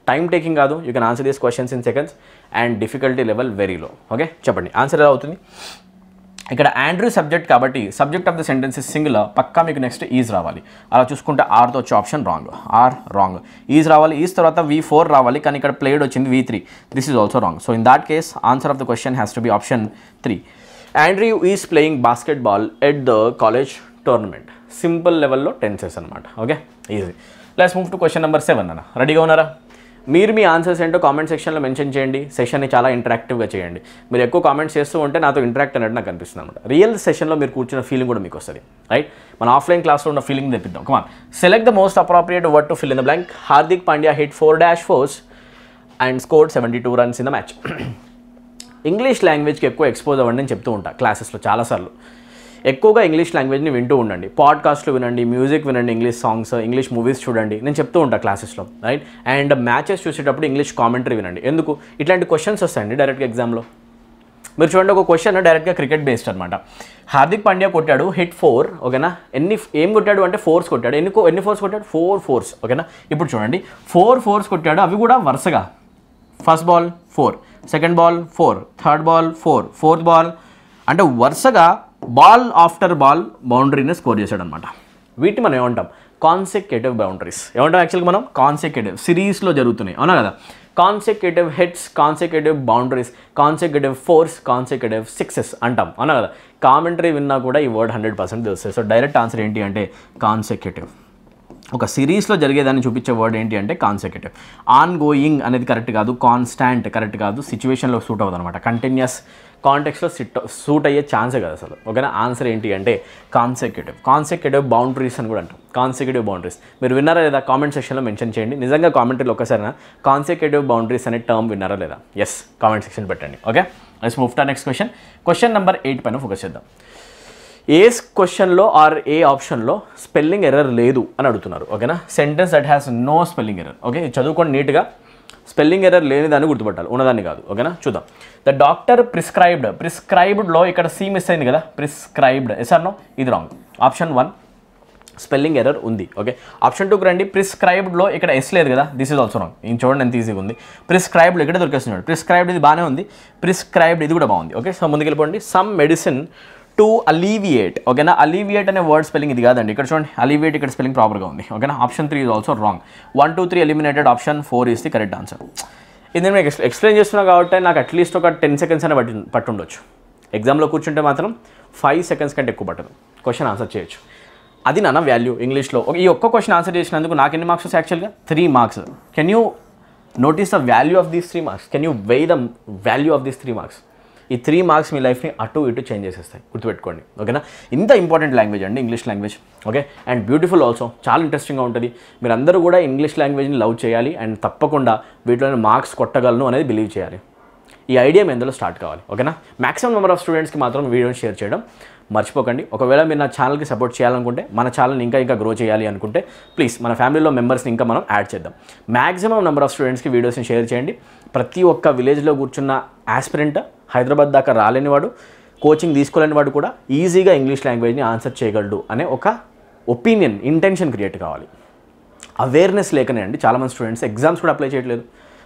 టైం టేకింగ్ కాదు. You can answer these questions in seconds. And difficulty level very low. Okay. చెప్పండి ఆన్సర్ ఎలా అవుతుంది? ఇక్కడ ఆండ్రూ సబ్జెక్ట్ కాబట్టి subject of the sentences singular, పక్కా మీకు నెక్స్ట్ ఈజ్ రావాలి. అలా చూసుకుంటే ఆర్తో వచ్చే option wrong. Or wrong. Is రావాలి. ఈజ్ తర్వాత V4 రావాలి, కానీ ఇక్కడ ప్లేడ్ వచ్చింది V3. This is also wrong. So in that case answer of the question has to be option 3. Andrew is playing basketball at the college tournament. Simple లెవెల్లో టెన్సెస్ అనమాట. Okay. Easy. Let's move to question number 7 అన్న. రెడీగా ఉన్నారా? మీరు మీ ఆన్సర్స్ ఏంటో కామెంట్ సెక్షన్లో మెన్షన్ చేయండి. సెషన్ని చాలా ఇంటరాక్టివ్గా చేయండి. మీరు ఎక్కువ కామెంట్స్ చేస్తూ ఉంటే నాతో ఇంటరాక్ట్ అన్నట్టు నాకు అనిపిస్తుంది అనమాట. రియల్ సెషన్లో మీరు కూర్చున్న ఫీలింగ్ కూడా మీకు వస్తుంది. రైట్. మన ఆఫ్లైన్ క్లాస్లో ఉన్న ఫీలింగ్ తెప్పిద్దాం. Come on. Select the most appropriate word to fill in the blank. Hardik Pandya hit 4-4s and scored 72 runs in the match. English లాంగ్వేజ్కి ఎక్కువ ఎక్స్పోజ్ అవ్వండి అని చెప్తూ ఉంటా క్లాసెస్లో చాలాసార్లు. ఎక్కువగా ఇంగ్లీష్ లాంగ్వేజ్ని వింటూ ఉండండి. పాడ్కాస్ట్లు వినండి, మ్యూజిక్ వినండి, ఇంగ్లీష్ సాంగ్స్, ఇంగ్లీష్ మూవీస్ చూడండి. నేను చెప్తూ ఉంటాను క్లాసెస్లో. రైట్. అండ్ మ్యాచెస్ చూసేటప్పుడు ఇంగ్లీష్ కామెంటరీ వినండి. ఎందుకు? ఇట్లాంటి క్వశ్చన్స్ వస్తాయండి డైరెక్ట్గా ఎగ్జామ్లో. మీరు చూడండి, ఒక క్వశ్చన్ డైరెక్ట్గా క్రికెట్ బేస్డ్ అనమాట. హార్దిక్ పాండ్యా కొట్టాడు హిట్ 4. ఓకేనా? ఏం కొట్టాడు అంటే 4s కొట్టాడు. ఎన్ని 4s కొట్టాడు? 4 4s. ఓకేనా? ఇప్పుడు చూడండి 4 4s కొట్టాడు. అవి కూడా వరుసగా. First ball 4, second ball 4, third ball 4, fourth ball, అంటే వరుసగా బాల్ ఆఫ్టర్ బాల్ బౌండరీని స్కోర్ చేశాడు అనమాట. వీటిని మనం ఏమంటాం? కాన్సెక్యూటివ్ బౌండరీస్ ఏమంటాం యాక్చువల్గా మనం కాన్సెక్యూటివ్ సిరీస్లో జరుగుతున్నాయి అవునా కదా consecutive hits consecutive boundaries consecutive force consecutive sixes అంటాం అవునా కదా కామెంటరీ విన్నా కూడా ఈ వర్డ్ 100% తెలుస్తుంది సో డైరెక్ట్ ఆన్సర్ ఏంటి అంటే కాన్సెక్యూటివ్ ఒక సిరీస్లో జరిగేదాన్ని చూపించే వర్డ్ ఏంటి అంటే కాన్సెక్యూటివ్ ఆన్ గోయింగ్ అనేది కరెక్ట్ కాదు కాన్స్టాంట్ కరెక్ట్ కాదు సిచ్యువేషన్లో సూట్ అవ్వదు అనమాట కంటిన్యూస్ కాంటెక్స్లో సూట్ అయ్యే ఛాన్సే కదా అసలు ఓకేనా ఆన్సర్ ఏంటి అంటే కాన్సెక్యూటివ్ బౌండరీస్ అని కూడా అంటాం కాన్సెక్యూటివ్ బౌండరీస్ మీరు విన్నారా లేదా కామెంట్ సెక్షన్లో మెన్షన్ చేయండి నిజంగా కామెంటరీలో ఒక్కసారి కాన్సెక్యూటివ్ బౌండరీస్ అనే టర్మ్ విన్నారా లేదా ఎస్ కామెంట్ సెక్షన్ పెట్టండి okay let's move to next question number 8 పైన ఫోకస్ చేద్దాం ఏ క్వశ్చన్లో ఆర్ ఏ ఆప్షన్లో స్పెల్లింగ్ ఎర్రర్ లేదు అని అడుగుతున్నారు ఓకేనా sentence that has no spelling error okay చదువుకోండి నీట్గా స్పెల్లింగ్ ఎర్రర్ లేని దాన్ని గుర్తుపట్టాలి ఉన్నదాన్ని కాదు ఓకేనా చూద్దాం ద డాక్టర్ ప్రిస్క్రైబ్డ్లో ఇక్కడ సి మిస్ అయింది కదా ప్రిస్క్రైబ్డ్ ఎస్ ఆర్ నో ఇది రాంగ్ ఆప్షన్ 1 స్పెల్లింగ్ ఎర్రర్ ఉంది ఓకే ఆప్షన్ 2కి రండి ప్రిస్క్రైబ్డ్లో ఇక్కడ ఎస్ లేదు కదా దిస్ ఈజ్ ఆల్సో రాంగ్ ఇంక చూడండి ఎంత ఈజీగా ఉంది ప్రిస్క్రైబ్డ్ ఇక్కడ దొరికేస్తున్నాడు ప్రిస్క్రైబ్డ్ ఇది బాగానే ఉంది ప్రిస్క్రైబ్డ్ ఇది కూడా బాగుంది ఓకే సో ముందుకు వెళ్ళిపోండి సమ్ మెడిసిన్ టు అలీవియేట్ ఓకేనా అలీవియేట్ అనే వర్డ్ స్పెల్లింగ్ ఇది కాదండి ఇక్కడ చూడండి అలీవియేట్ ఇక్కడ స్పెల్లింగ్ ప్రాపర్గా ఉంది ఓకేనా option 3 is also wrong 1 2 3 eliminated option 4 is the correct answer ఇది నేను ఎక్స్ప్లెయిన్ చేస్తున్నా కాబట్టి నాకు అట్లీస్ట్ ఒక 10 సెకండ్స్ అయినా పట్టుండొచ్చు ఎగ్జామ్లో కూర్చుంటే మాత్రం 5 సెకండ్స్ కంటే ఎక్కువ పట్టదు క్వశ్చన్ ఆన్సర్ చేయొచ్చు అది నాన్న వాల్యూ ఇంగ్లీష్లో ఈ ఒక్క క్వశ్చన్ ఆన్సర్ చేసినందుకు నాకు ఎన్ని మార్క్స్ యాక్చువల్గా 3 marks can you notice the value of these 3 marks can you weigh the value of these 3 marks ఈ 3 మార్క్స్ మీ లైఫ్ని అటు ఇటు చేంజ్ చేసేస్తాయి గుర్తుపెట్టుకోండి ఓకేనా ఇంత ఇంపార్టెంట్ లాంగ్వేజ్ అండి English language okay and beautiful also చాలా ఇంట్రెస్టింగ్గా ఉంటుంది మీరు అందరూ కూడా ఇంగ్లీష్ లాంగ్వేజ్ని లవ్ చేయాలి అండ్ తప్పకుండా వీటిలో మార్క్స్ కొట్టగలను అనేది బిలీవ్ చేయాలి ఈ ఐడియా మీ అందులో స్టార్ట్ కావాలి ఓకేనా మ్యాక్సిమం నెంబర్ ఆఫ్ స్టూడెంట్స్కి మాత్రం వీడియోని షేర్ చేయడం మర్చిపోకండి ఒకవేళ మీరు నా ఛానల్కి సపోర్ట్ చేయాలనుకుంటే మన ఛానల్ని ఇంకా గ్రో చేయాలి అనుకుంటే ప్లీజ్ మన ఫ్యామిలీలో మెంబర్స్ని ఇంకా మనం యాడ్ చేద్దాం మ్యాక్సిమం నెంబర్ ఆఫ్ స్టూడెంట్స్కి వీడియోస్ని షేర్ చేయండి ప్రతి ఒక్క విలేజ్లో కూర్చున్న ఆస్పిరెంట్ హైదరాబాద్ దాకా రాలేని వాడు కోచింగ్ తీసుకోలేని వాడు కూడా ఈజీగా ఇంగ్లీష్ లాంగ్వేజ్ని ఆన్సర్ చేయగలడు అనే ఒక ఒపీనియన్ ఇంటెన్షన్ క్రియేట్ కావాలి అవేర్నెస్ లేకనే అండి చాలామంది స్టూడెంట్స్ ఎగ్జామ్స్ కూడా అప్లై చేయట్లేదు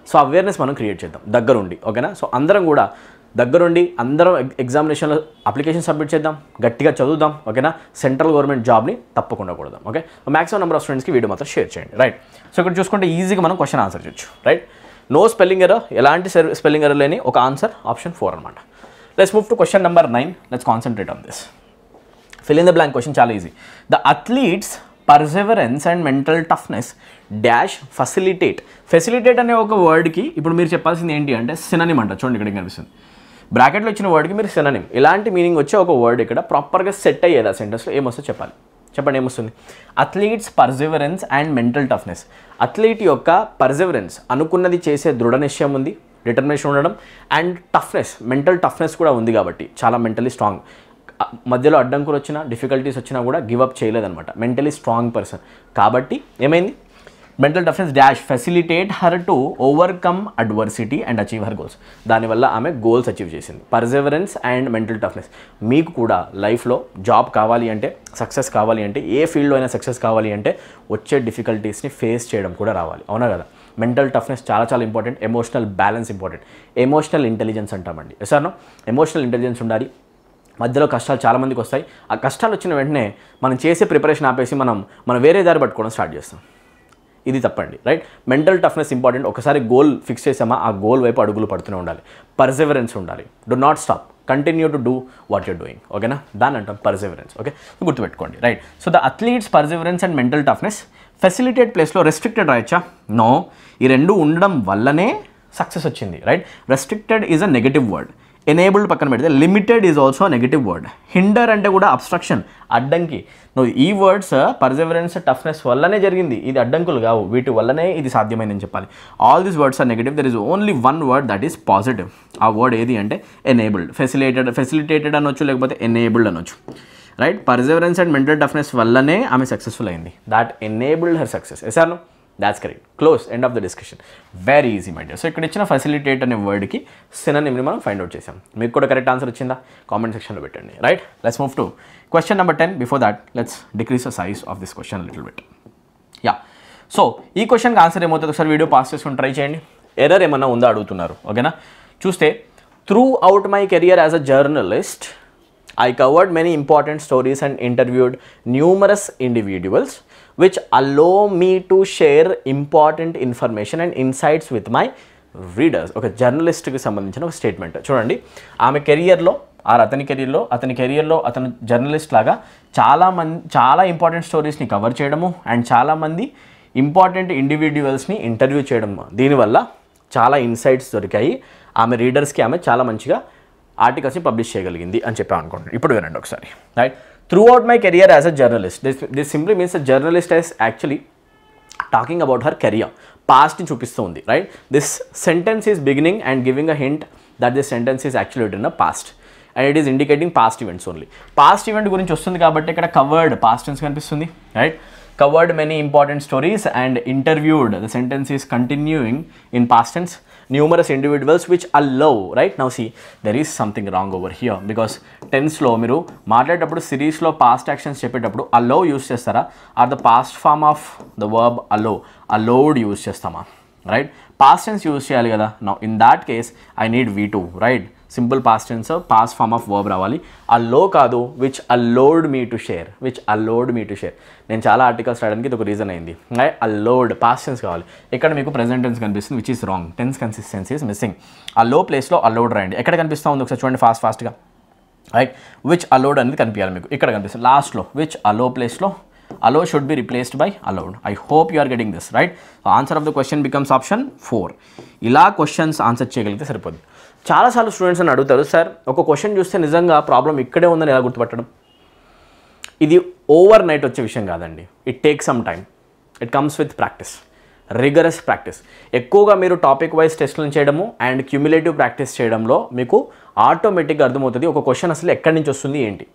సో అవేర్నెస్ మనం క్రియేట్ చేద్దాం దగ్గరుండి ఓకేనా సో అందరం కూడా దగ్గరుండి అందరం ఎగ్జామినేషన్లో అప్లికేషన్ సబ్మిట్ చేద్దాం గట్టిగా చదువుదాం ఓకేనా సెంట్రల్ గవర్నమెంట్ జాబ్ని తప్పకుండా కొడదాం ఓకే మ్యాక్సిమం నెంబర్ ఆఫ్ స్టూడెంట్స్కి వీడియో మాత్రం షేర్ చేయండి రైట్ సో ఇక్కడ చూసుకుంటే ఈజీగా మనం క్వశ్చన్ ఆన్సర్ చేయొచ్చు రైట్ నో స్పెల్లింగ్ ఎర్రర్ ఎలాంటి స్పెల్లింగ్ ఎర్రర్ లేని ఒక ఆన్సర్ ఆప్షన్ 4 అనమాట let's move to question number 9 let's concentrate on this fill in the blank question చాలా easy the athletes perseverance and mental toughness dash facilitate అనే ఒక వర్డ్కి ఇప్పుడు మీరు చెప్పాల్సింది ఏంటి అంటే సినోనిమ్ అంట చూడండి ఇక్కడ కనిపిస్తుంది బ్రాకెట్లో వచ్చిన వర్డ్కి మీరు సినోనిమ్ ఇలాంటి మీనింగ్ వచ్చే ఒక వర్డ్ ఇక్కడ ప్రాపర్గా సెట్ అయ్యేది ఆ సెంటెన్స్లో ఏమొస్తుందో చెప్పాలి చెప్పండి ఏమొస్తుంది athletes perseverance and mental toughness athlete యొక్క పర్సెవరెన్స్ అనుకున్నది చేసే దృఢ నిశ్చయం ఉంది డిటర్మినేషన్ ఉండడం అండ్ టఫ్నెస్ మెంటల్ టఫ్నెస్ కూడా ఉంది కాబట్టి చాలా మెంటలీ స్ట్రాంగ్ మధ్యలో అడ్డంకులు వచ్చినా డిఫికల్టీస్ వచ్చినా కూడా గివ్ అప్ చేయలేదన్నమాట మెంటలీ స్ట్రాంగ్ పర్సన్ కాబట్టి ఏమైంది mental toughness dash facilitate her to overcome adversity and achieve her goals దానివల్ల ఆమె గోల్స్ అచీవ్ చేసింది పర్సెవరెన్స్ అండ్ మెంటల్ టఫ్నెస్ మీకు కూడా లైఫ్లో జాబ్ కావాలి అంటే సక్సెస్ కావాలి అంటే ఏ ఫీల్డ్లో అయినా సక్సెస్ కావాలి అంటే వచ్చే డిఫికల్టీస్ని ఫేస్ చేయడం కూడా రావాలి అవునా కదా మెంటల్ టఫ్నెస్ చాలా important emotional balance important emotional intelligence అంటామండి ఎసార్నో ఎమోషనల్ ఇంటెలిజెన్స్ ఉండాలి మధ్యలో కష్టాలు చాలామందికి వస్తాయి ఆ కష్టాలు వచ్చిన వెంటనే మనం చేసే ప్రిపరేషన్ ఆపేసి మనం వేరే దారి పట్టుకోవడం స్టార్ట్ చేస్తాం ఇది తప్పండి రైట్ మెంటల్ టఫ్నెస్ ఇంపార్టెంట్ ఒకసారి గోల్ ఫిక్స్ చేసామా ఆ గోల్ వైపు అడుగులు పడుతూనే ఉండాలి పర్సెవరెన్స్ ఉండాలి do not stop continue to do what you're doing ఓకేనా దాన్ని అంటాం పర్సెవరెన్స్ ఓకే గుర్తుపెట్టుకోండి right so the athletes perseverance and mental toughness facilitate ప్లేస్లో రెస్ట్రిక్టెడ్ రాయొచ్చా నో ఈ రెండు ఉండడం వల్లనే సక్సెస్ వచ్చింది right restricted is a negative word enabled పక్కన పెడితే limited is also negative word hinder అంటే కూడా అబ్స్ట్రక్షన్ అడ్డంకి నువ్వు ఈ వర్డ్స్ పర్సెవరెన్స్ టఫ్నెస్ వల్లనే జరిగింది ఇది అడ్డంకులు కావు వీటి వల్లనే ఇది సాధ్యమైందని చెప్పాలి all these words are negative there is only one word that is positive ఆ వర్డ్ ఏది అంటే ఎనేబుల్డ్ ఫెసిలిటేటెడ్ అనొచ్చు లేకపోతే ఎనేబుల్డ్ అనొచ్చు right perseverance and mental toughness వల్లనే ఆమె సక్సెస్ఫుల్ అయింది దాట్ ఎనేబుల్డ్ హర్ సక్సెస్ ఎసార్ను that's correct close end of the discussion very easy my dear so ఇక్కడ ఇచ్చిన ఫెసిలిటేట్ అనే వర్డ్కి సినోనిమ్ని మనం ఫైండ్ అవుట్ చేసాం మీకు కూడా కరెక్ట్ ఆన్సర్ వచ్చిందా కామెంట్ సెక్షన్లో పెట్టండి right let's move to question number 10 before that let's decrease the size of this question little bit yeah so ఈ క్వశ్చన్కి ఆన్సర్ ఏమవుతుంది ఒకసారి వీడియో పాస్ చేసుకుని ట్రై చేయండి ఎర్రర్ ఏమన్నా ఉందా అడుగుతున్నారు ఓకేనా చూస్తే throughout my career as a journalist I covered many important stories and interviewed numerous individuals which allow me to share important information and insights with my readers. ఒక జర్నలిస్ట్కి సంబంధించిన ఒక స్టేట్మెంట్. చూడండి, ఆమె కెరియర్లో అతని కెరియర్లో అతను జర్నలిస్ట్ లాగా చాలా ఇంపార్టెంట్ స్టోరీస్ని కవర్ చేయడము అండ్ చాలామంది ఇంపార్టెంట్ ఇండివిడ్యువల్స్ని ఇంటర్వ్యూ చేయడం, దీనివల్ల చాలా ఇన్సైట్స్ దొరికాయి. ఆమె రీడర్స్కి ఆమె చాలా మంచిగా ఆర్టికల్స్ని పబ్లిష్ చేయగలిగింది అని చెప్పాను అనుకోండి. ఇప్పుడు వినండి ఒకసారి. Right, throughout my career as a journalist, this simply means a journalist as actually talking about her career, పాస్ట్ని చూపిస్తూ ఉంది. Right, this sentence is beginning and giving a hint that this sentence is actually written in the past and it is indicating past events only. Past event గురించి వస్తుంది కాబట్టి ఇక్కడ కవర్డ్ పాస్ట్ టెన్స్ కనిపిస్తుంది. Right, covered many important stories and interviewed, the sentence is continuing in past tense, numerous individuals which allow. Right, now see, there is something wrong over here because tense లో మీరు మాట్లాడేటప్పుడు సిరీస్లో పాస్ట్ యాక్షన్స్ చెప్పేటప్పుడు allow యూస్ చేస్తారా or the past form of the verb allowed use చేస్తామా? రైట్, పాస్ట్ టెన్స్ యూస్ చేయాలి కదా. Now in that case I need V2. Right, simple past tense past form of verb రావాలి. అల్లో కాదు, which allowed me to share. నేను చాలా ఆర్టికల్స్ రాయడానికి ఇది ఒక రీజన్ అయింది. అలోడ్ పాస్ట్ టెన్స్ కావాలి. ఇక్కడ మీకు ప్రెజెంట్ టెన్స్ కనిపిస్తుంది, which is wrong. Tense consistency is missing. Allow ప్లేస్లో అలోడ్ రాయండి. ఎక్కడ కనిపిస్తూ ఉంది ఒకసారి చూడండి ఫాస్ట్గా. రైట్, విచ్ అలోడ్ అనేది కనిపించాలి మీకు. ఇక్కడ కనిపిస్తుంది లాస్ట్లో విచ్ అలో ప్లేస్లో allow should be replaced by allowed. I hope you are getting this right. So answer of the question becomes option 4. ఇలా క్వశ్చన్స్ ఆన్సర్ చేయగలిగితే సరిపోద్ది. చాలాసార్లు స్టూడెంట్స్ అని అడుగుతారు, సార్ ఒక క్వశ్చన్ చూస్తే నిజంగా ప్రాబ్లం ఇక్కడే ఉందని ఎలా గుర్తుపట్టడం? ఇది ఓవర్ నైట్ వచ్చే విషయం కాదండి. It take some time. It comes with practice, rigorous practice. ఎక్కువగా మీరు టాపిక్ వైజ్ టెస్ట్లను చేయడము అండ్ క్యూములేటివ్ ప్రాక్టీస్ చేయడంలో మీకు ఆటోమేటిక్గా అర్థమవుతుంది ఒక క్వశ్చన్ అసలు ఎక్కడి నుంచి వస్తుంది, ఏంటి,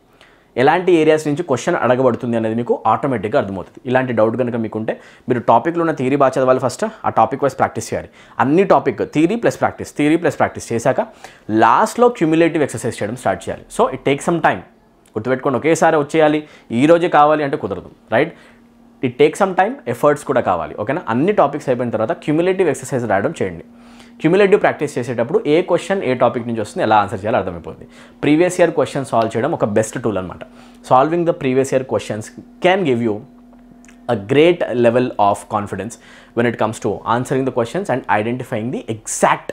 ఎలాంటి ఏరియాస్ నుంచి క్వశ్చన్ అడగబడుతుంది అనేది మీకు ఆటోమేటిక్గా అర్థమవుతుంది. ఇలాంటి డౌట్ కనుక మీకుంటే మీరు టాపిక్లో ఉన్న థియరీ బాగా చదవాలి. ఫస్ట్ ఆ టాపిక్ వైజ్ ప్రాక్టీస్ చేయాలి. అన్ని టాపిక్ థియరీ ప్లస్ ప్రాక్టీస్ చేశాక లాస్ట్లో క్యూములేటివ్ ఎక్సర్సైజ్ చేయడం స్టార్ట్ చేయాలి. So it take some time. గుర్తుపెట్టుకోండి, ఒకేసారి వచ్చేయాలి ఈ రోజే కావాలి అంటే కుదరదు. Right, it take some time, efforts కూడా కావాలి. ఓకేనా, అన్ని టాపిక్స్ అయిపోయిన తర్వాత క్యూములేటివ్ ఎక్సర్సైజ్ రాయడం చేయండి. క్యూములేటివ్ ప్రాక్టీస్ చేసేటప్పుడు ఏ క్వశ్చన్ ఏ టాపిక్ నుంచి వస్తుంది, ఎలా ఆన్సర్ చేయాలో అర్థమైపోతుంది. ప్రీవియస్ ఇయర్ క్వశ్చన్ సాల్వ్ చేయడం ఒక బెస్ట్ టూల్ అనమాట. Solving the previous year questions can give you a great level of confidence when it comes to answering the questions and identifying the exact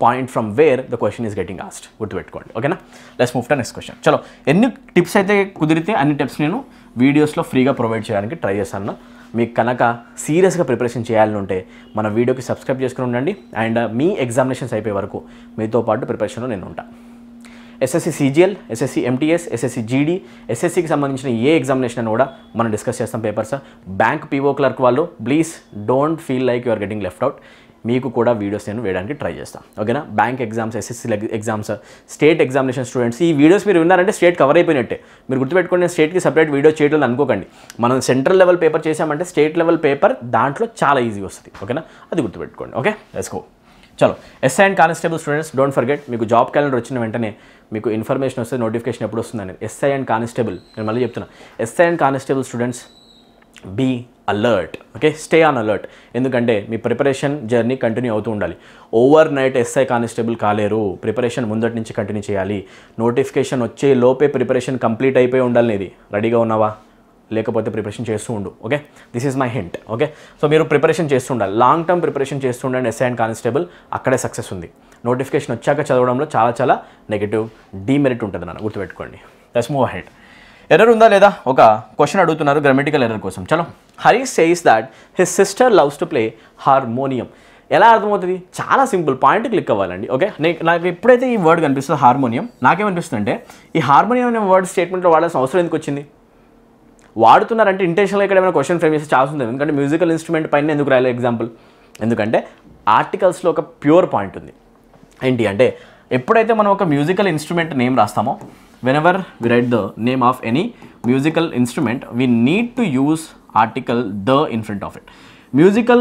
point from where the question is getting asked. గుర్తుపెట్టుకోండి. ఓకేనా, let's move to next question. చలో, ఎన్ని టిప్స్ అయితే కుదిరితే అన్ని టిప్స్ నేను వీడియోస్లో ఫ్రీగా ప్రొవైడ్ చేయడానికి ట్రై చేస్తాను. మీకు కనుక సీరియస్గా ప్రిపరేషన్ చేయాలని ఉంటే మన వీడియోకి సబ్స్క్రైబ్ చేసుకుని ఉండండి. అండ్ మీ ఎగ్జామినేషన్స్ అయిపోయే వరకు మీతో పాటు ప్రిపరేషన్లో నేను ఉంటాను. SSC CGL, SSC MTS, SSC GD, ఎస్ఎస్సికి సంబంధించిన ఏ ఎగ్జామినేషన్ అని కూడా మనం డిస్కస్ చేస్తాం పేపర్స్. బ్యాంక్ పీఓ క్లర్క్ వాళ్ళు please don't feel like you are getting left out. మీకు కూడా వీడియోస్ నేను వేయడానికి ట్రై చేస్తాను. ఓకేనా, bank exams, SSC exams, state examination students, ఈ వీడియోస్ మీరు విన్నారంటే స్టేట్ కవర్ అయిపోయినట్టే. మీరు గుర్తుపెట్టుకోండి, నేను స్టేట్కి సపరేట్ వీడియో చేయడం అనుకోకండి. మనం సెంట్రల్ లెవెల్ పేపర్ చేసామంటే స్టేట్ లెవెల్ పేపర్ దాంట్లో చాలా ఈజీ వస్తుంది. ఓకేనా, అది గుర్తుపెట్టుకోండి. Okay, let's go. చలో, SI and constable students, don't forget, మీకు జాబ్ క్యాలెండర్ వచ్చిన వెంటనే మీకు ఇన్ఫర్మేషన్ వస్తుంది, నోటిఫికేషన్ ఎప్పుడు వస్తుంది అనేది. ఎస్ఐ అండ్ కానిస్టేబుల్, నేను మళ్ళీ చెప్తున్నా, SI and constable students be alert. Okay, stay on alert. ఎందుకంటే మీ ప్రిపరేషన్ జర్నీ కంటిన్యూ అవుతూ ఉండాలి. ఓవర్ నైట్ ఎస్ఐ కానిస్టేబుల్ కాలేరు. ప్రిపరేషన్ ముందటి నుంచి కంటిన్యూ చేయాలి. నోటిఫికేషన్ వచ్చే లోపే ప్రిపరేషన్ కంప్లీట్ అయిపోయి ఉండాలి. ఇది రెడీగా ఉన్నావా, లేకపోతే ప్రిపరేషన్ చేస్తూ ఉండు. Okay, this is my hint. Okay, so మీరు ప్రిపరేషన్ చేస్తూ ఉండాలి, లాంగ్ టర్మ్ ప్రిపరేషన్ చేస్తూ ఉండండి. ఎస్ఐ అండ్ కానిస్టేబుల్ అక్కడే సక్సెస్ ఉంది. నోటిఫికేషన్ వచ్చాక చదవడంలో చాలా నెగిటివ్ డీమెరిట్ ఉంటుంది నాన్న, గుర్తుపెట్టుకోండి. Let's move ahead. ఎర్రర్ ఉందా లేదా ఒక క్వశ్చన్ అడుగుతున్నారు గ్రామటికల్ ఎర్రర్ కోసం. చలో, Harish says that his sister loves to play harmonium. ఎలా అర్థమవుతుంది? చాలా సింపుల్, పాయింట్ క్లిక్ అవ్వాలండి. ఓకే, నాకు ఎప్పుడైతే ఈ వర్డ్ కనిపిస్తుందో హార్మోనియం, నాకేమనిపిస్తుంది అంటే ఈ హార్మోనియం అనే వర్డ్ స్టేట్మెంట్లో వాడాల్సిన అవసరం ఎందుకు వచ్చింది? వాడుతున్నారంటే ఇంటెన్షన్గా ఇక్కడ ఏమైనా క్వశ్చన్ ఫ్రేమ్ చేస్తే ఛాన్స్ ఉంది. ఎందుకంటే మ్యూజికల్ ఇన్స్ట్రుమెంట్ పైన ఎందుకు రాయలే ఎగ్జాంపుల్? ఎందుకంటే ఆర్టికల్స్లో ఒక ప్యూర్ పాయింట్ ఉంది. ఏంటి అంటే ఎప్పుడైతే మనం ఒక మ్యూజికల్ ఇన్స్ట్రుమెంట్ నేమ్ రాస్తామో, whenever we write the name of any musical instrument, we need to use article the in front of it. Musical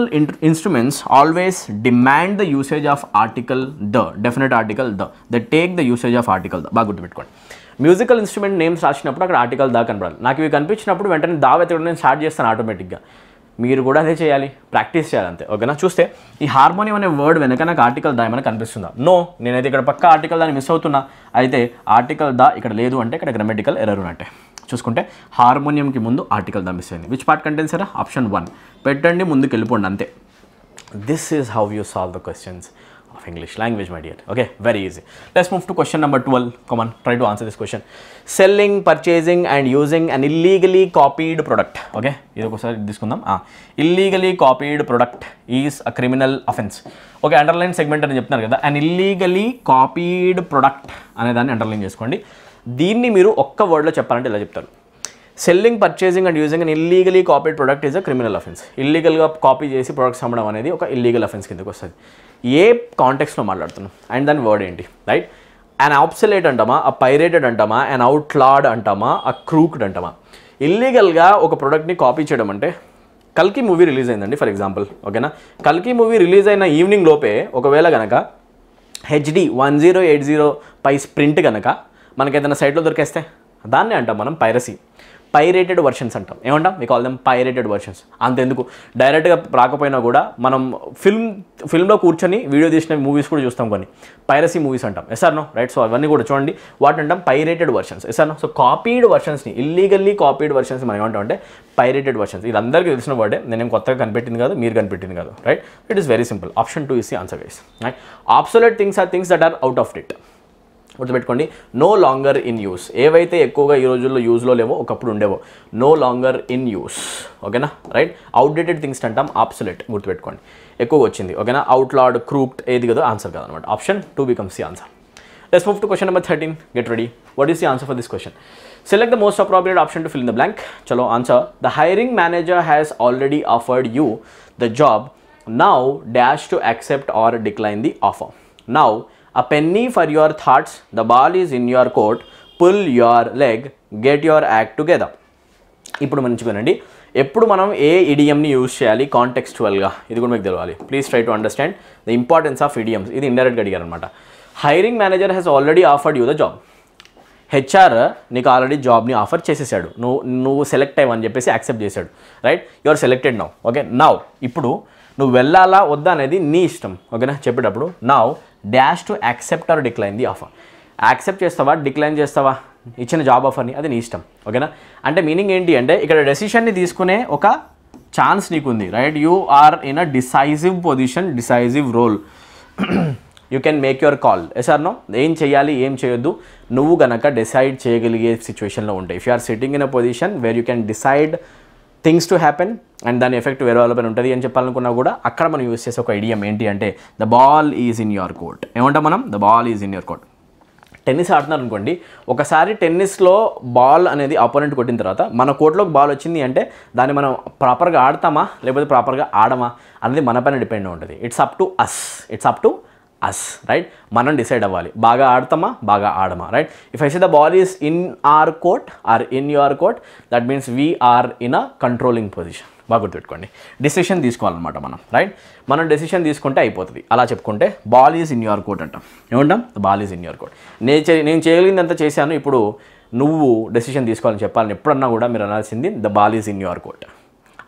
instruments always demand the usage of article the, definite article the. They take the usage of article the. బాగా గుర్తుపెట్టుకోండి. మ్యూజికల్ ఇన్స్ట్రుమెంట్ నేమ్స్ రాసినప్పుడు అక్కడ ఆర్టికల్ దా కనపడాలి. నాకు ఇవి కనిపించినప్పుడు వెంటనే దా వెతకడం నేను స్టార్ట్ చేస్తాను ఆటోమేటిక్గా. మీరు కూడా అదే చేయాలి, ప్రాక్టీస్ చేయాలి అంతే. ఓకేనా, చూస్తే ఈ హార్మోనియం అనే వర్డ్ వెనక నాకు ఆర్టికల్ దా ఏమైనా కనిపిస్తుందా? నో, నేనైతే ఇక్కడ పక్క ఆర్టికల్ దాన్ని మిస్ అవుతున్నా. అయితే ఆర్టికల్ దా ఇక్కడ లేదు అంటే ఇక్కడ గ్రామటికల్ ఎర్రర్ ఉన్నట్టే. చూసుకుంటే హార్మోనియంకి ముందు ఆర్టికల్ ద మిస్ అయింది. Which part contains sir? Option 1 పెట్టండి, ముందుకు వెళ్ళిపోండి అంతే. This is how you solve the questions of English language, my dear. Okay, very easy. Let's move to question number 12. Come on, try to answer this question. Selling, purchasing and using an illegally copied product. Okay, ఇది ఒకసారి తీసుకుందాం. Illegally copied product is a criminal offense. Okay, underline segment అని చెప్తున్నారు కదా, an illegally copied product అనే దాన్ని అండర్లైన్ చేసుకోండి. దీన్ని మీరు ఒక్క వర్డ్లో చెప్పాలంటే ఇలా చెప్తారు. Selling, purchasing and using an illegally copied product is a criminal offence. ఇల్లీగల్గా కాపీ చేసి ప్రొడక్ట్స్ అమ్మడం అనేది ఒక ఇల్లీగల్ అఫెన్స్ కిందకి వస్తుంది. ఏ కాంటెక్స్లో మాట్లాడుతున్నాం అండ్ దాని వర్డ్ ఏంటి, రైట్? అన్ ఆబ్సొలేట్ అంటామా, ఆ పైరేటెడ్ అంటామా, అన్ అవుట్లాడ్ అంటామా, ఆ క్రూక్డ్ అంటామా? ఇల్లీగల్గా ఒక ప్రోడక్ట్ని కాపీ చేయడం అంటే, కల్కి మూవీ రిలీజ్ అయిందండి ఫర్ ఎగ్జాంపుల్, ఓకేనా? కల్కి మూవీ రిలీజ్ అయిన ఈవినింగ్ లోపే ఒకవేళ కనుక HD 1080 పై ప్రింట్ కనుక మనకి ఏదైనా సైట్లో దొరికేస్తే దాన్ని అంటాం మనం పైరసీ. పైరేటెడ్ వర్షన్స్ అంటాం. ఏమంటాం? We call them pirated versions. అంతెందుకు, డైరెక్ట్గా రాకపోయినా కూడా మనం ఫిల్మ్లో కూర్చొని వీడియో తీసిన మూవీస్ కూడా చూస్తాం, కొన్ని పైరసీ మూవీస్ అంటాం. Yes or no, right? సో అవన్నీ కూడా చూడండి, వాటి అంటాం pirated versions. Yes or no? So copied వర్షన్స్ని, ఇల్లీగల్లీ కాపీడ్ వర్షన్స్ మనం ఏమంటాం అంటే పైరేటెడ్ వర్షన్స్. ఇది అందరికీ తెలిసిన వర్డే, నేనేం కొత్తగా కనిపెట్టింది కాదు, మీరు కనిపెట్టింది కాదు, right? It is very simple. Option 2 is the answer guys, right? Obsolete things are things that are out of date. గుర్తుపెట్టుకోండి, నో లాంగర్ ఇన్ యూస్. ఏవైతే ఎక్కువగా ఈ రోజుల్లో యూజ్లో లేవో, ఒకప్పుడు ఉండేవో, నో లాంగర్ ఇన్ యూస్. ఓకేనా, రైట్? అవుట్డేటెడ్ థింగ్స్ అంటాం ఆబ్సొలేట్. గుర్తుపెట్టుకోండి, ఎక్కువగా వచ్చింది. ఓకేనా, అవుట్లాడ్, క్రూక్డ్ ఏది కదా ఆన్సర్ కాదనమాట. Option 2 becomes the answer. Let's move to question number 13. Get ready. What is the answer for this question? Select the most appropriate option to fill in the blank. Chalo, answer. The hiring manager has already offered you the job. Now dash to accept or decline the offer. Now a penny for your thoughts, the ball is in your court, pull your leg, get your act together. ఇప్పుడు మంచిగానండి, ఎప్పుడు మనం ఏ ఇడియంని యూజ్ చేయాలి కాంటెక్స్చువల్గా, ఇది కూడా మీకు తెలియాలి. Please try to understand the importance of idioms. ఇది ఇండైరెక్ట్గా అడిగారు అనమాట. Hiring manager has already offered you the job. HR నీకు ఆల్రెడీ జాబ్ని ఆఫర్ చేసేసాడు, నువ్వు సెలెక్ట్ అయ్యని చెప్పేసి యాక్సెప్ట్ చేశాడు, right? You are selected now. Okay, now ఇప్పుడు నువ్వు వెళ్ళాలా వద్దా అనేది నీ ఇష్టం. ఓకేనా, చెప్పేటప్పుడు now dash to accept or decline the offer. Accept చేస్తావా, డిక్లైన్ చేస్తావా ఇచ్చిన జాబ్ ఆఫర్ని, అది నీ ఇష్టం. ఓకేనా, అంటే మీనింగ్ ఏంటి అంటే ఇక్కడ డెసిషన్ని తీసుకునే ఒక ఛాన్స్ నీకుంది, right? You are in a decisive position, decisive role. You can make your call. Yes or no? ఏం చేయాలి, ఏం చేయొద్దు, నువ్వు గనక డిసైడ్ చేయగలిగే సిచ్యువేషన్లో ఉంటాయి. If you are sitting in a position where you can decide things to happen and దాని ఎఫెక్ట్ వేరే వాళ్ళపైన ఉంటుంది అని చెప్పాలనుకున్నా కూడా అక్కడ మనం యూజ్ చేసే ఒక ఐడియం ఏంటి అంటే the ball is in your court. ఏమంటాం మనం? The ball is in your court. Tennis ఆడుతున్నారు అనుకోండి, ఒకసారి టెన్నిస్లో బాల్ అనేది అపోనెంట్ కొట్టిన తర్వాత మన కోర్టులోకి బాల్ వచ్చింది అంటే దాన్ని మనం ప్రాపర్గా ఆడతామా లేకపోతే ప్రాపర్గా ఆడమా అనేది మన పైన డిపెండ్ ఉంటుంది. It's up to us, it's up to us, right? మనం డిసైడ్ అవ్వాలి, బాగా ఆడతామా బాగా ఆడమా, right? If I say the ball is in our court or in your court, that means we are in a controlling position. బాగా గుర్తుపెట్టుకోండి, డెసిషన్ తీసుకోవాలన్నమాట మనం, రైట్? మనం డెసిషన్ తీసుకుంటే అయిపోతుంది. అలా చెప్పుకుంటే ball is in your court అంటాం. ఏమంటాం? The ball is in your court. నేను చేయగలిగిందంతా చేశాను, ఇప్పుడు నువ్వు డెసిషన్ తీసుకోవాలని చెప్పాలని ఎప్పుడన్నా కూడా మీరు అనాల్సింది the ball is in your court.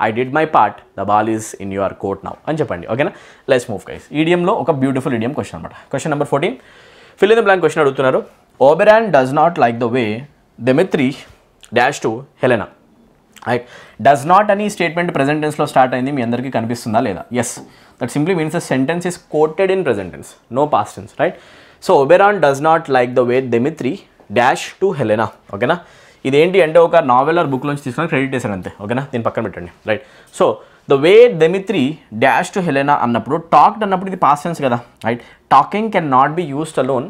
I did my part, the ball is in your court now అని చెప్పండి. ఓకేనా, లెట్స్ మూవ్ గైస్. ఈడియంలో ఒక బ్యూటిఫుల్ ఈడియం క్వశ్చన్ అనమాట. Question number 14, fill in the blank question అడుగుతున్నారు. Oberon does not like the way Demetri dash to Helena. Right? Does not అని స్టేట్మెంట్ ప్రెజెంట్ టెన్స్లో స్టార్ట్ అయింది, మీ అందరికీ కనిపిస్తుందా లేదా? Yes, that simply means the sentence is quoted in present tense, no past tense, right? So Oberon does not like the way Demetri dash to Helena. ఓకేనా, ఇదేంటి అంటే ఒక నావెల్ ఆర్ బుక్ నుంచి తీసుకొని క్రెడిట్ చేశాను అంతే. ఓకేనా, దీని పక్కన పెట్టండి, right? So the way Demetri dash to Helena అన్నప్పుడు టాక్డ్ అన్నప్పుడు ఇది పాస్ట్ టెన్స్ కదా, right? Talking can not be used alone.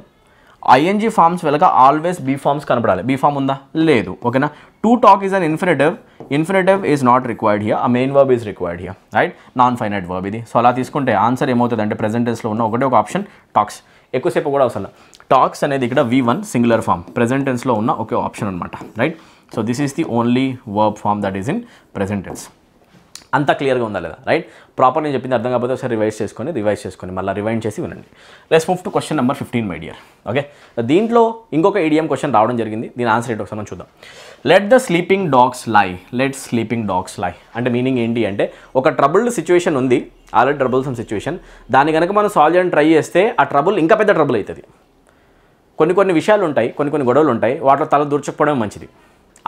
ING forms వెళ్ళక ఆల్వేస్ బీ ఫార్మ్స్ కనపడాలి. బీ ఫార్మ్ ఉందా? లేదు. ఓకేనా, to talk is an infinitive. Infinitive is not required here, a main verb is required here, right? Non finite verb ఇది. సో అలా తీసుకుంటే ఆన్సర్ ఏమవుతుంది అంటే ప్రెజెంట్ టెన్స్లో ఉన్న ఒకటే ఒక ఆప్షన్ టాక్స్. ఎక్కువసేపు కూడా అవసరం. టాక్స్ అనేది ఇక్కడ V1 సింగులర్ ఫామ్, ప్రెజెంట్ టెన్స్లో ఉన్న ఒకే ఆప్షన్ అనమాట, right? So this is the only verb form that is in present tense. అంతా క్లియర్గా ఉందా లేదా, రైట్? ప్రాపర్ నేను చెప్పింది అర్థం కాకపోతే ఒకసారి రివైజ్ చేసుకొని మళ్ళీ రివైండ్ చేసి వినండి. Let's move to question number 15 my dear. Okay, దీంట్లో ఇంకొక ఈడియం క్వశ్చన్ రావడం జరిగింది, దీని ఆన్సర్ ఏంటో ఒకసారి మనం చూద్దాం. లెట్ ద స్లీపింగ్ డాగ్స్ లై. లెట్ స్లీపింగ్ డాగ్స్ లై అంటే మీనింగ్ ఏంటి అంటే ఒక ట్రబుల్డ్ సిచ్యువేషన్ ఉంది, ఆల్రెడీ ట్రబుల్సమ్ సిచ్యువేషన్, దాన్ని కనుక మనం సాల్వ్ చేయడానికి ట్రై చేస్తే ఆ ట్రబుల్ ఇంకా పెద్ద ట్రబుల్ అవుతుంది. కొన్ని విషయాలు ఉంటాయి, కొన్ని గొడవలు ఉంటాయి, వాటిలో తల దూర్చకపోవడం మంచిది.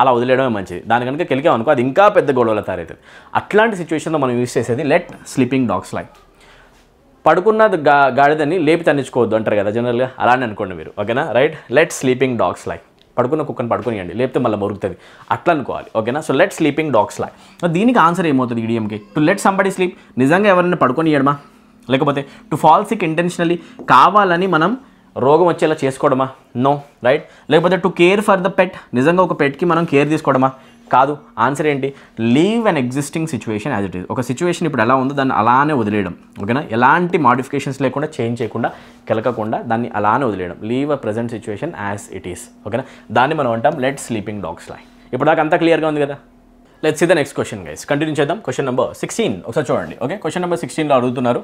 అలా వదిలేయడమే మంచిది. దాని కనుక కెలికామనుకో అది ఇంకా పెద్ద గొడవల తయారవుతుంది. అట్లాంటి సిచ్యువేషన్లో మనం యూస్ చేసేది లెట్ స్లీపింగ్ డాగ్స్ లై. పడుకున్న గాడిదని లేపి తన్నించుకోవద్దు అంటారు కదా జనరల్గా, అలానే అనుకోండి మీరు, ఓకేనా. రైట్, లెట్ స్లీపింగ్ డాగ్స్ లై. పడుకున్న కుక్కని పడుకునియండి, లేపితే మళ్ళీ మొరుగుతుంది, అట్లా అనుకోవాలి, ఓకేనా. సో లెట్ స్లీపింగ్ డాగ్స్ లై. దీనికి ఆన్సర్ ఏమవుతుంది ఈడియంకి? టు లెట్ సంబడి స్లీప్, నిజంగా ఎవరైనా పడుకొనియడమా, లేకపోతే టు ఫాల్ సిక్ ఇంటెన్షనలీ, కావాలని మనం రోగం వచ్చేలా చేసుకోవడమా? No, right. లేకపోతే to care for the pet, నిజంగా ఒక పెట్కి మనం కేర్ తీసుకోవడమా? కాదు. ఆన్సర్ ఏంటి? Leave an existing situation as it is. ఒక సిచ్యువేషన్ ఇప్పుడు ఎలా ఉందో దాన్ని అలానే వదిలేయడం, ఓకేనా. ఎలాంటి మాడిఫికేషన్స్ లేకుండా, చేంజ్ చేయకుండా, కెలకకుండా దాన్ని అలానే వదిలేయడం. Leave a present situation as it is, ఓకేనా. దాన్ని మనం అంటాం లెట్ స్లీపింగ్ డాగ్స్ లై. ఇప్పుడు దాకా అంతా క్లియర్గా ఉంది కదా. Let's see the next question guys. Continue చేద్దాం. క్వశ్చన్ నెంబర్ 16 ఒకసారి చూడండి. ఓకే, క్వశ్చన్ నెంబర్ 16లో అడుగుతున్నారు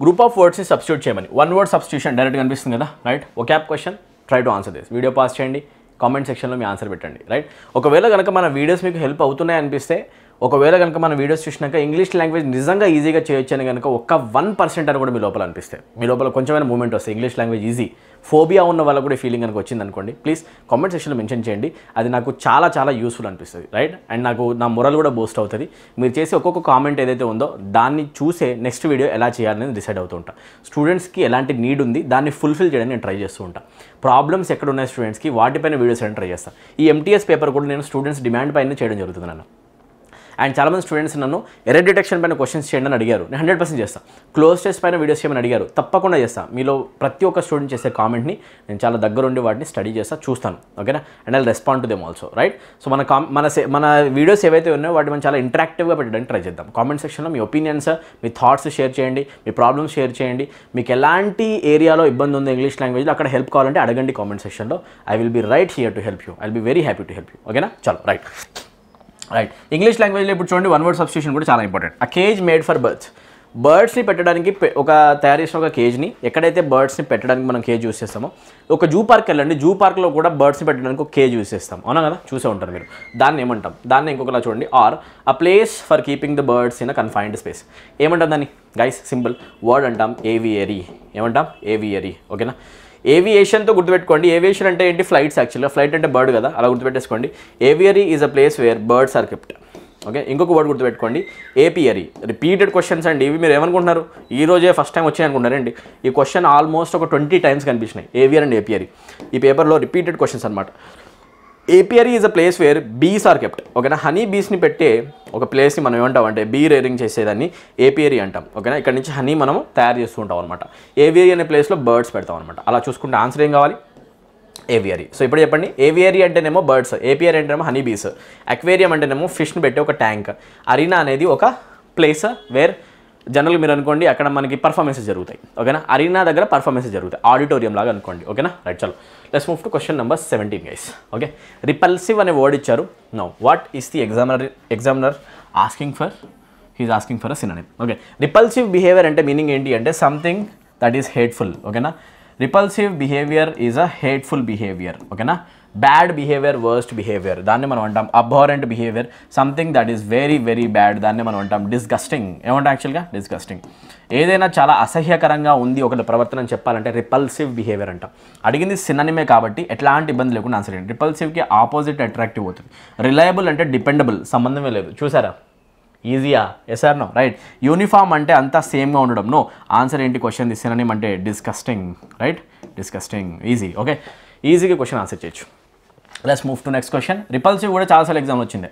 గ్రూప్ ఆఫ్ వర్డ్స్ని సబ్స్టిట్యూట్ చేయమని. వన్ వర్డ్ సబ్స్టిట్యూషన్ డైరెక్ట్గా కనిపిస్తుంది కదా, రైట్. ఒక cap question, try to answer this. Video pause చేయండి, కామెంట్ సెక్షన్లో మీ ఆన్సర్ పెట్టండి, రైట్. ఒకవేళ కనుక మన వీడియోస్ మీకు హెల్ప్ అవుతున్నాయి అనిపిస్తే, ఒకవేళ కనుక మన వీడియోస్ చూసినాక ఇంగ్లీష్ లాంగ్వేజ్ నిజంగా ఈజీగా చేయొచ్చు అని కనుక ఒక్క 1% అని కూడా మీ లోపల అనిపిస్తే, మీ లోపల కొంచెమైనా మూమెంట్ వస్తే, ఇంగ్లీష్ లాంగ్వేజ్ ఈజీ, ఫోబియా ఉన్న వాళ్ళకు కూడా ఫీలింగ్ కనుక వచ్చింది అనుకోండి, ప్లీజ్ కామెంట్ సెక్షన్లో మెన్షన్ చేయండి. అది నాకు చాలా చాలా యూస్ఫుల్ అనిపిస్తుంది, రైట్. అండ్ నాకు నా మొరల్ కూడా బూస్ట్ అవుతుంది. మీరు చేసే ఒక్కొక్క కామెంట్ ఏదైతే ఉందో దాన్ని చూసే నెక్స్ట్ వీడియో ఎలా చేయాలనేది డిసైడ్ అవుతూ ఉంటాను. స్టూడెంట్స్కి ఎలాంటి నీడ్ ఉంది దాన్ని ఫుల్ఫిల్ చేయడానికి నేను ట్రై చేస్తూ ఉంటాను. ప్రాబ్లమ్స్ ఎక్కడ ఉన్నాయి స్టూడెంట్స్కి వాటిపైన వీడియోస్ చేయడానికి ట్రై చేస్తాను. ఈ MTS పేపర్ కూడా నేను స్టూడెంట్స్ డిమాండ్ పైన చేయడం జరుగుతుంది నన్ను. అండ్ చాలామంది స్టూడెంట్స్ నన్ను ఎర్రర్ డిటెక్షన్ పైన క్వశ్చన్స్ చేయండి అని అడిగారు. నేను 100% చేస్తాను. క్లోజ్ టెస్ట్ పైన వీడియోస్ చేయమని అడిగారు, తప్పకుండా చేస్తాను. మీలో ప్రతి ఒక్క స్టూడెంట్ చేసే కామెంట్ని నేను చాలా దగ్గరుండి వాటిని స్టడీ చేస్తాను, చూస్తాను, ఓకేనా. And I respond to them also, right. So మన వీడియోస్ ఏవైతే ఉన్నాయో వాటి మనం చాలా ఇంటరాక్టివ్గా పెట్టడానికి ట్రై చేద్దాం. కామెంట్ సెక్షన్లో మీ ఒపీనియన్స్, మీ థాట్స్ షేర్ చేయండి, మీ ప్రాబ్లమ్స్ షేర్ చేయండి. మీకు ఎలాంటి ఏరియాలో ఇబ్బంది ఉంది ఇంగ్లీష్ లాంగ్వేజ్లో అక్కడ హెల్ప్ కావాలంటే అడగండి కామెంట్ సెక్షన్లో. I will be right here to help you. I will be very happy to help you, ఓకేనా. చలో, రైట్. ఇంగ్లీష్ లాంగ్వేజ్లో ఇప్పుడు చూడండి వన్ వర్డ్ సబ్స్టిట్యూషన్ కూడా చాలా important. A cage made for birds. బర్డ్స్ని పెట్టడానికి తయారు చేసిన ఒక కేజ్ని, ఎక్కడైతే బర్డ్స్ని పెట్టడానికి మనం కేజ్ యూస్ చేస్తామో, ఒక జూ పార్క్ వెళ్ళండి, జూ పార్క్లో కూడా బర్డ్స్ని పెట్టడానికి ఒక కేజ్ యూస్ చేస్తాం, అవునా కదా, చూసే ఉంటారు మీరు. దాన్ని ఏమంటాం? దాన్ని ఇంకొకలా చూడండి, or a place for keeping the birds in a confined space. ఏమంటాం దాన్ని గైస్? సింపుల్ వర్డ్ అంటాం ఏవియరీ. ఏమంటాం? ఏవియరీ, ఓకేనా. ఏవియేషన్తో గుర్తుపెట్టుకోండి. ఏవియేషన్ అంటే ఏంటి? ఫ్లైట్స్. యాక్చువల్గా ఫ్లైట్ అంటే బర్డ్ కదా, అలా గుర్తుపెట్టేసుకోండి. Aviary is a place where birds are kept, okay. ఇంకొక వర్డ్ గుర్తుపెట్టుకోండి, ఏపియరీ. రిపీటెడ్ క్వశ్చన్స్ అండి ఇవి. మీరు ఏమనుకుంటున్నారు? ఈ రోజే ఫస్ట్ టైం వచ్చాయి అనుకుంటారండి. ఈ క్వశ్చన్ ఆల్మోస్ట్ ఒక 20 టైమ్స్ కనిపించినాయి, ఏవియర్ అండ్ ఏపియరీ. ఈ పేపర్లో రిపీటెడ్ క్వశ్చన్స్ అనమాట. ఏపియరీ is a place wear Bs are kept, ఓకేనా. హనీ బీస్ని పెట్టే ఒక ప్లేస్ని మనం ఏమంటాం అంటే బీ రేరింగ్ చేసేదాన్ని ఏపియరీ అంటాం, ఓకేనా. ఇక్కడ నుంచి హనీ మనం తయారు చేస్తూ ఉంటాం అనమాట. ఏవియరీ అనే ప్లేస్లో బర్డ్స్ పెడతాం అనమాట. అలా చూసుకుంటే ఆన్సర్ ఏం కావాలి? ఏవియరీ. సో ఇప్పుడు చెప్పండి, ఏవియరీ అంటేనేమో బర్డ్స్, ఏపియరీ అంటేనేమో హనీ బీస్, అక్వేరియం అంటేనేమో ఫిష్ని పెట్టే ఒక ట్యాంక్, అరీనా అనేది ఒక ప్లేస్ వేర్ జనరల్గా మీరు అనుకోండి అక్కడ మనకి పర్ఫార్మెన్సెస్ జరుగుతాయి, ఓకేనా. అరీనా దగ్గర పర్ఫార్మెన్సెస్ జరుగుతాయి, ఆడిటోరియం లాగా అనుకోండి, ఓకేనా. రైట్, చలో let's move to question number 17 guys. Okay, repulsive అనే వర్డ్ ఇచ్చారు. No, what is the examiner asking for? He is asking for a synonym. Okay, repulsive behaviour అంటే మీనింగ్ ఏంటి అంటే సంథింగ్ దట్ ఈస్ హేట్ఫుల్, ఓకేనా. Repulsive behaviour is a hateful behaviour, ఓకేనా. బ్యాడ్ బిహేవియర్, వర్స్ట్ బిహేవియర్ దాన్ని మనం అంటాం abhorrent behaviour. Something that is very very bad దాన్ని మనం అంటాం డిస్గస్టింగ్. ఏమంటాం యాక్చువల్గా? డిస్గస్టింగ్. ఏదైనా చాలా అసహ్యకరంగా ఉంది ఒకటి ప్రవర్తన చెప్పాలంటే రిపల్సివ్ బిహేవియర్ అంటాం. అడిగింది సినోనిమే కాబట్టి ఎట్లాంటి ఇబ్బంది లేకుండా ఆన్సర్ చేయండి. రిపల్సివ్కి ఆపోజిట్ అట్రాక్టివ్ అవుతుంది. రిలయబుల్ అంటే డిపెండబుల్, సంబంధమే లేదు. చూసారా? ఈజీయా? Yes or no? Right. Uniform అంటే అంతా సేమ్గా ఉండడం. నో, ఆన్సర్ ఏంటి? క్వశ్చన్ ది సినోనిమ్ అంటే disgusting, right. Disgusting, easy. Okay, ఈజీగా క్వశ్చన్ ఆన్సర్ చేయొచ్చు. Let's move to next question. Repulsive కూడా చాలాసార్లు ఎగ్జామ్ వచ్చింది.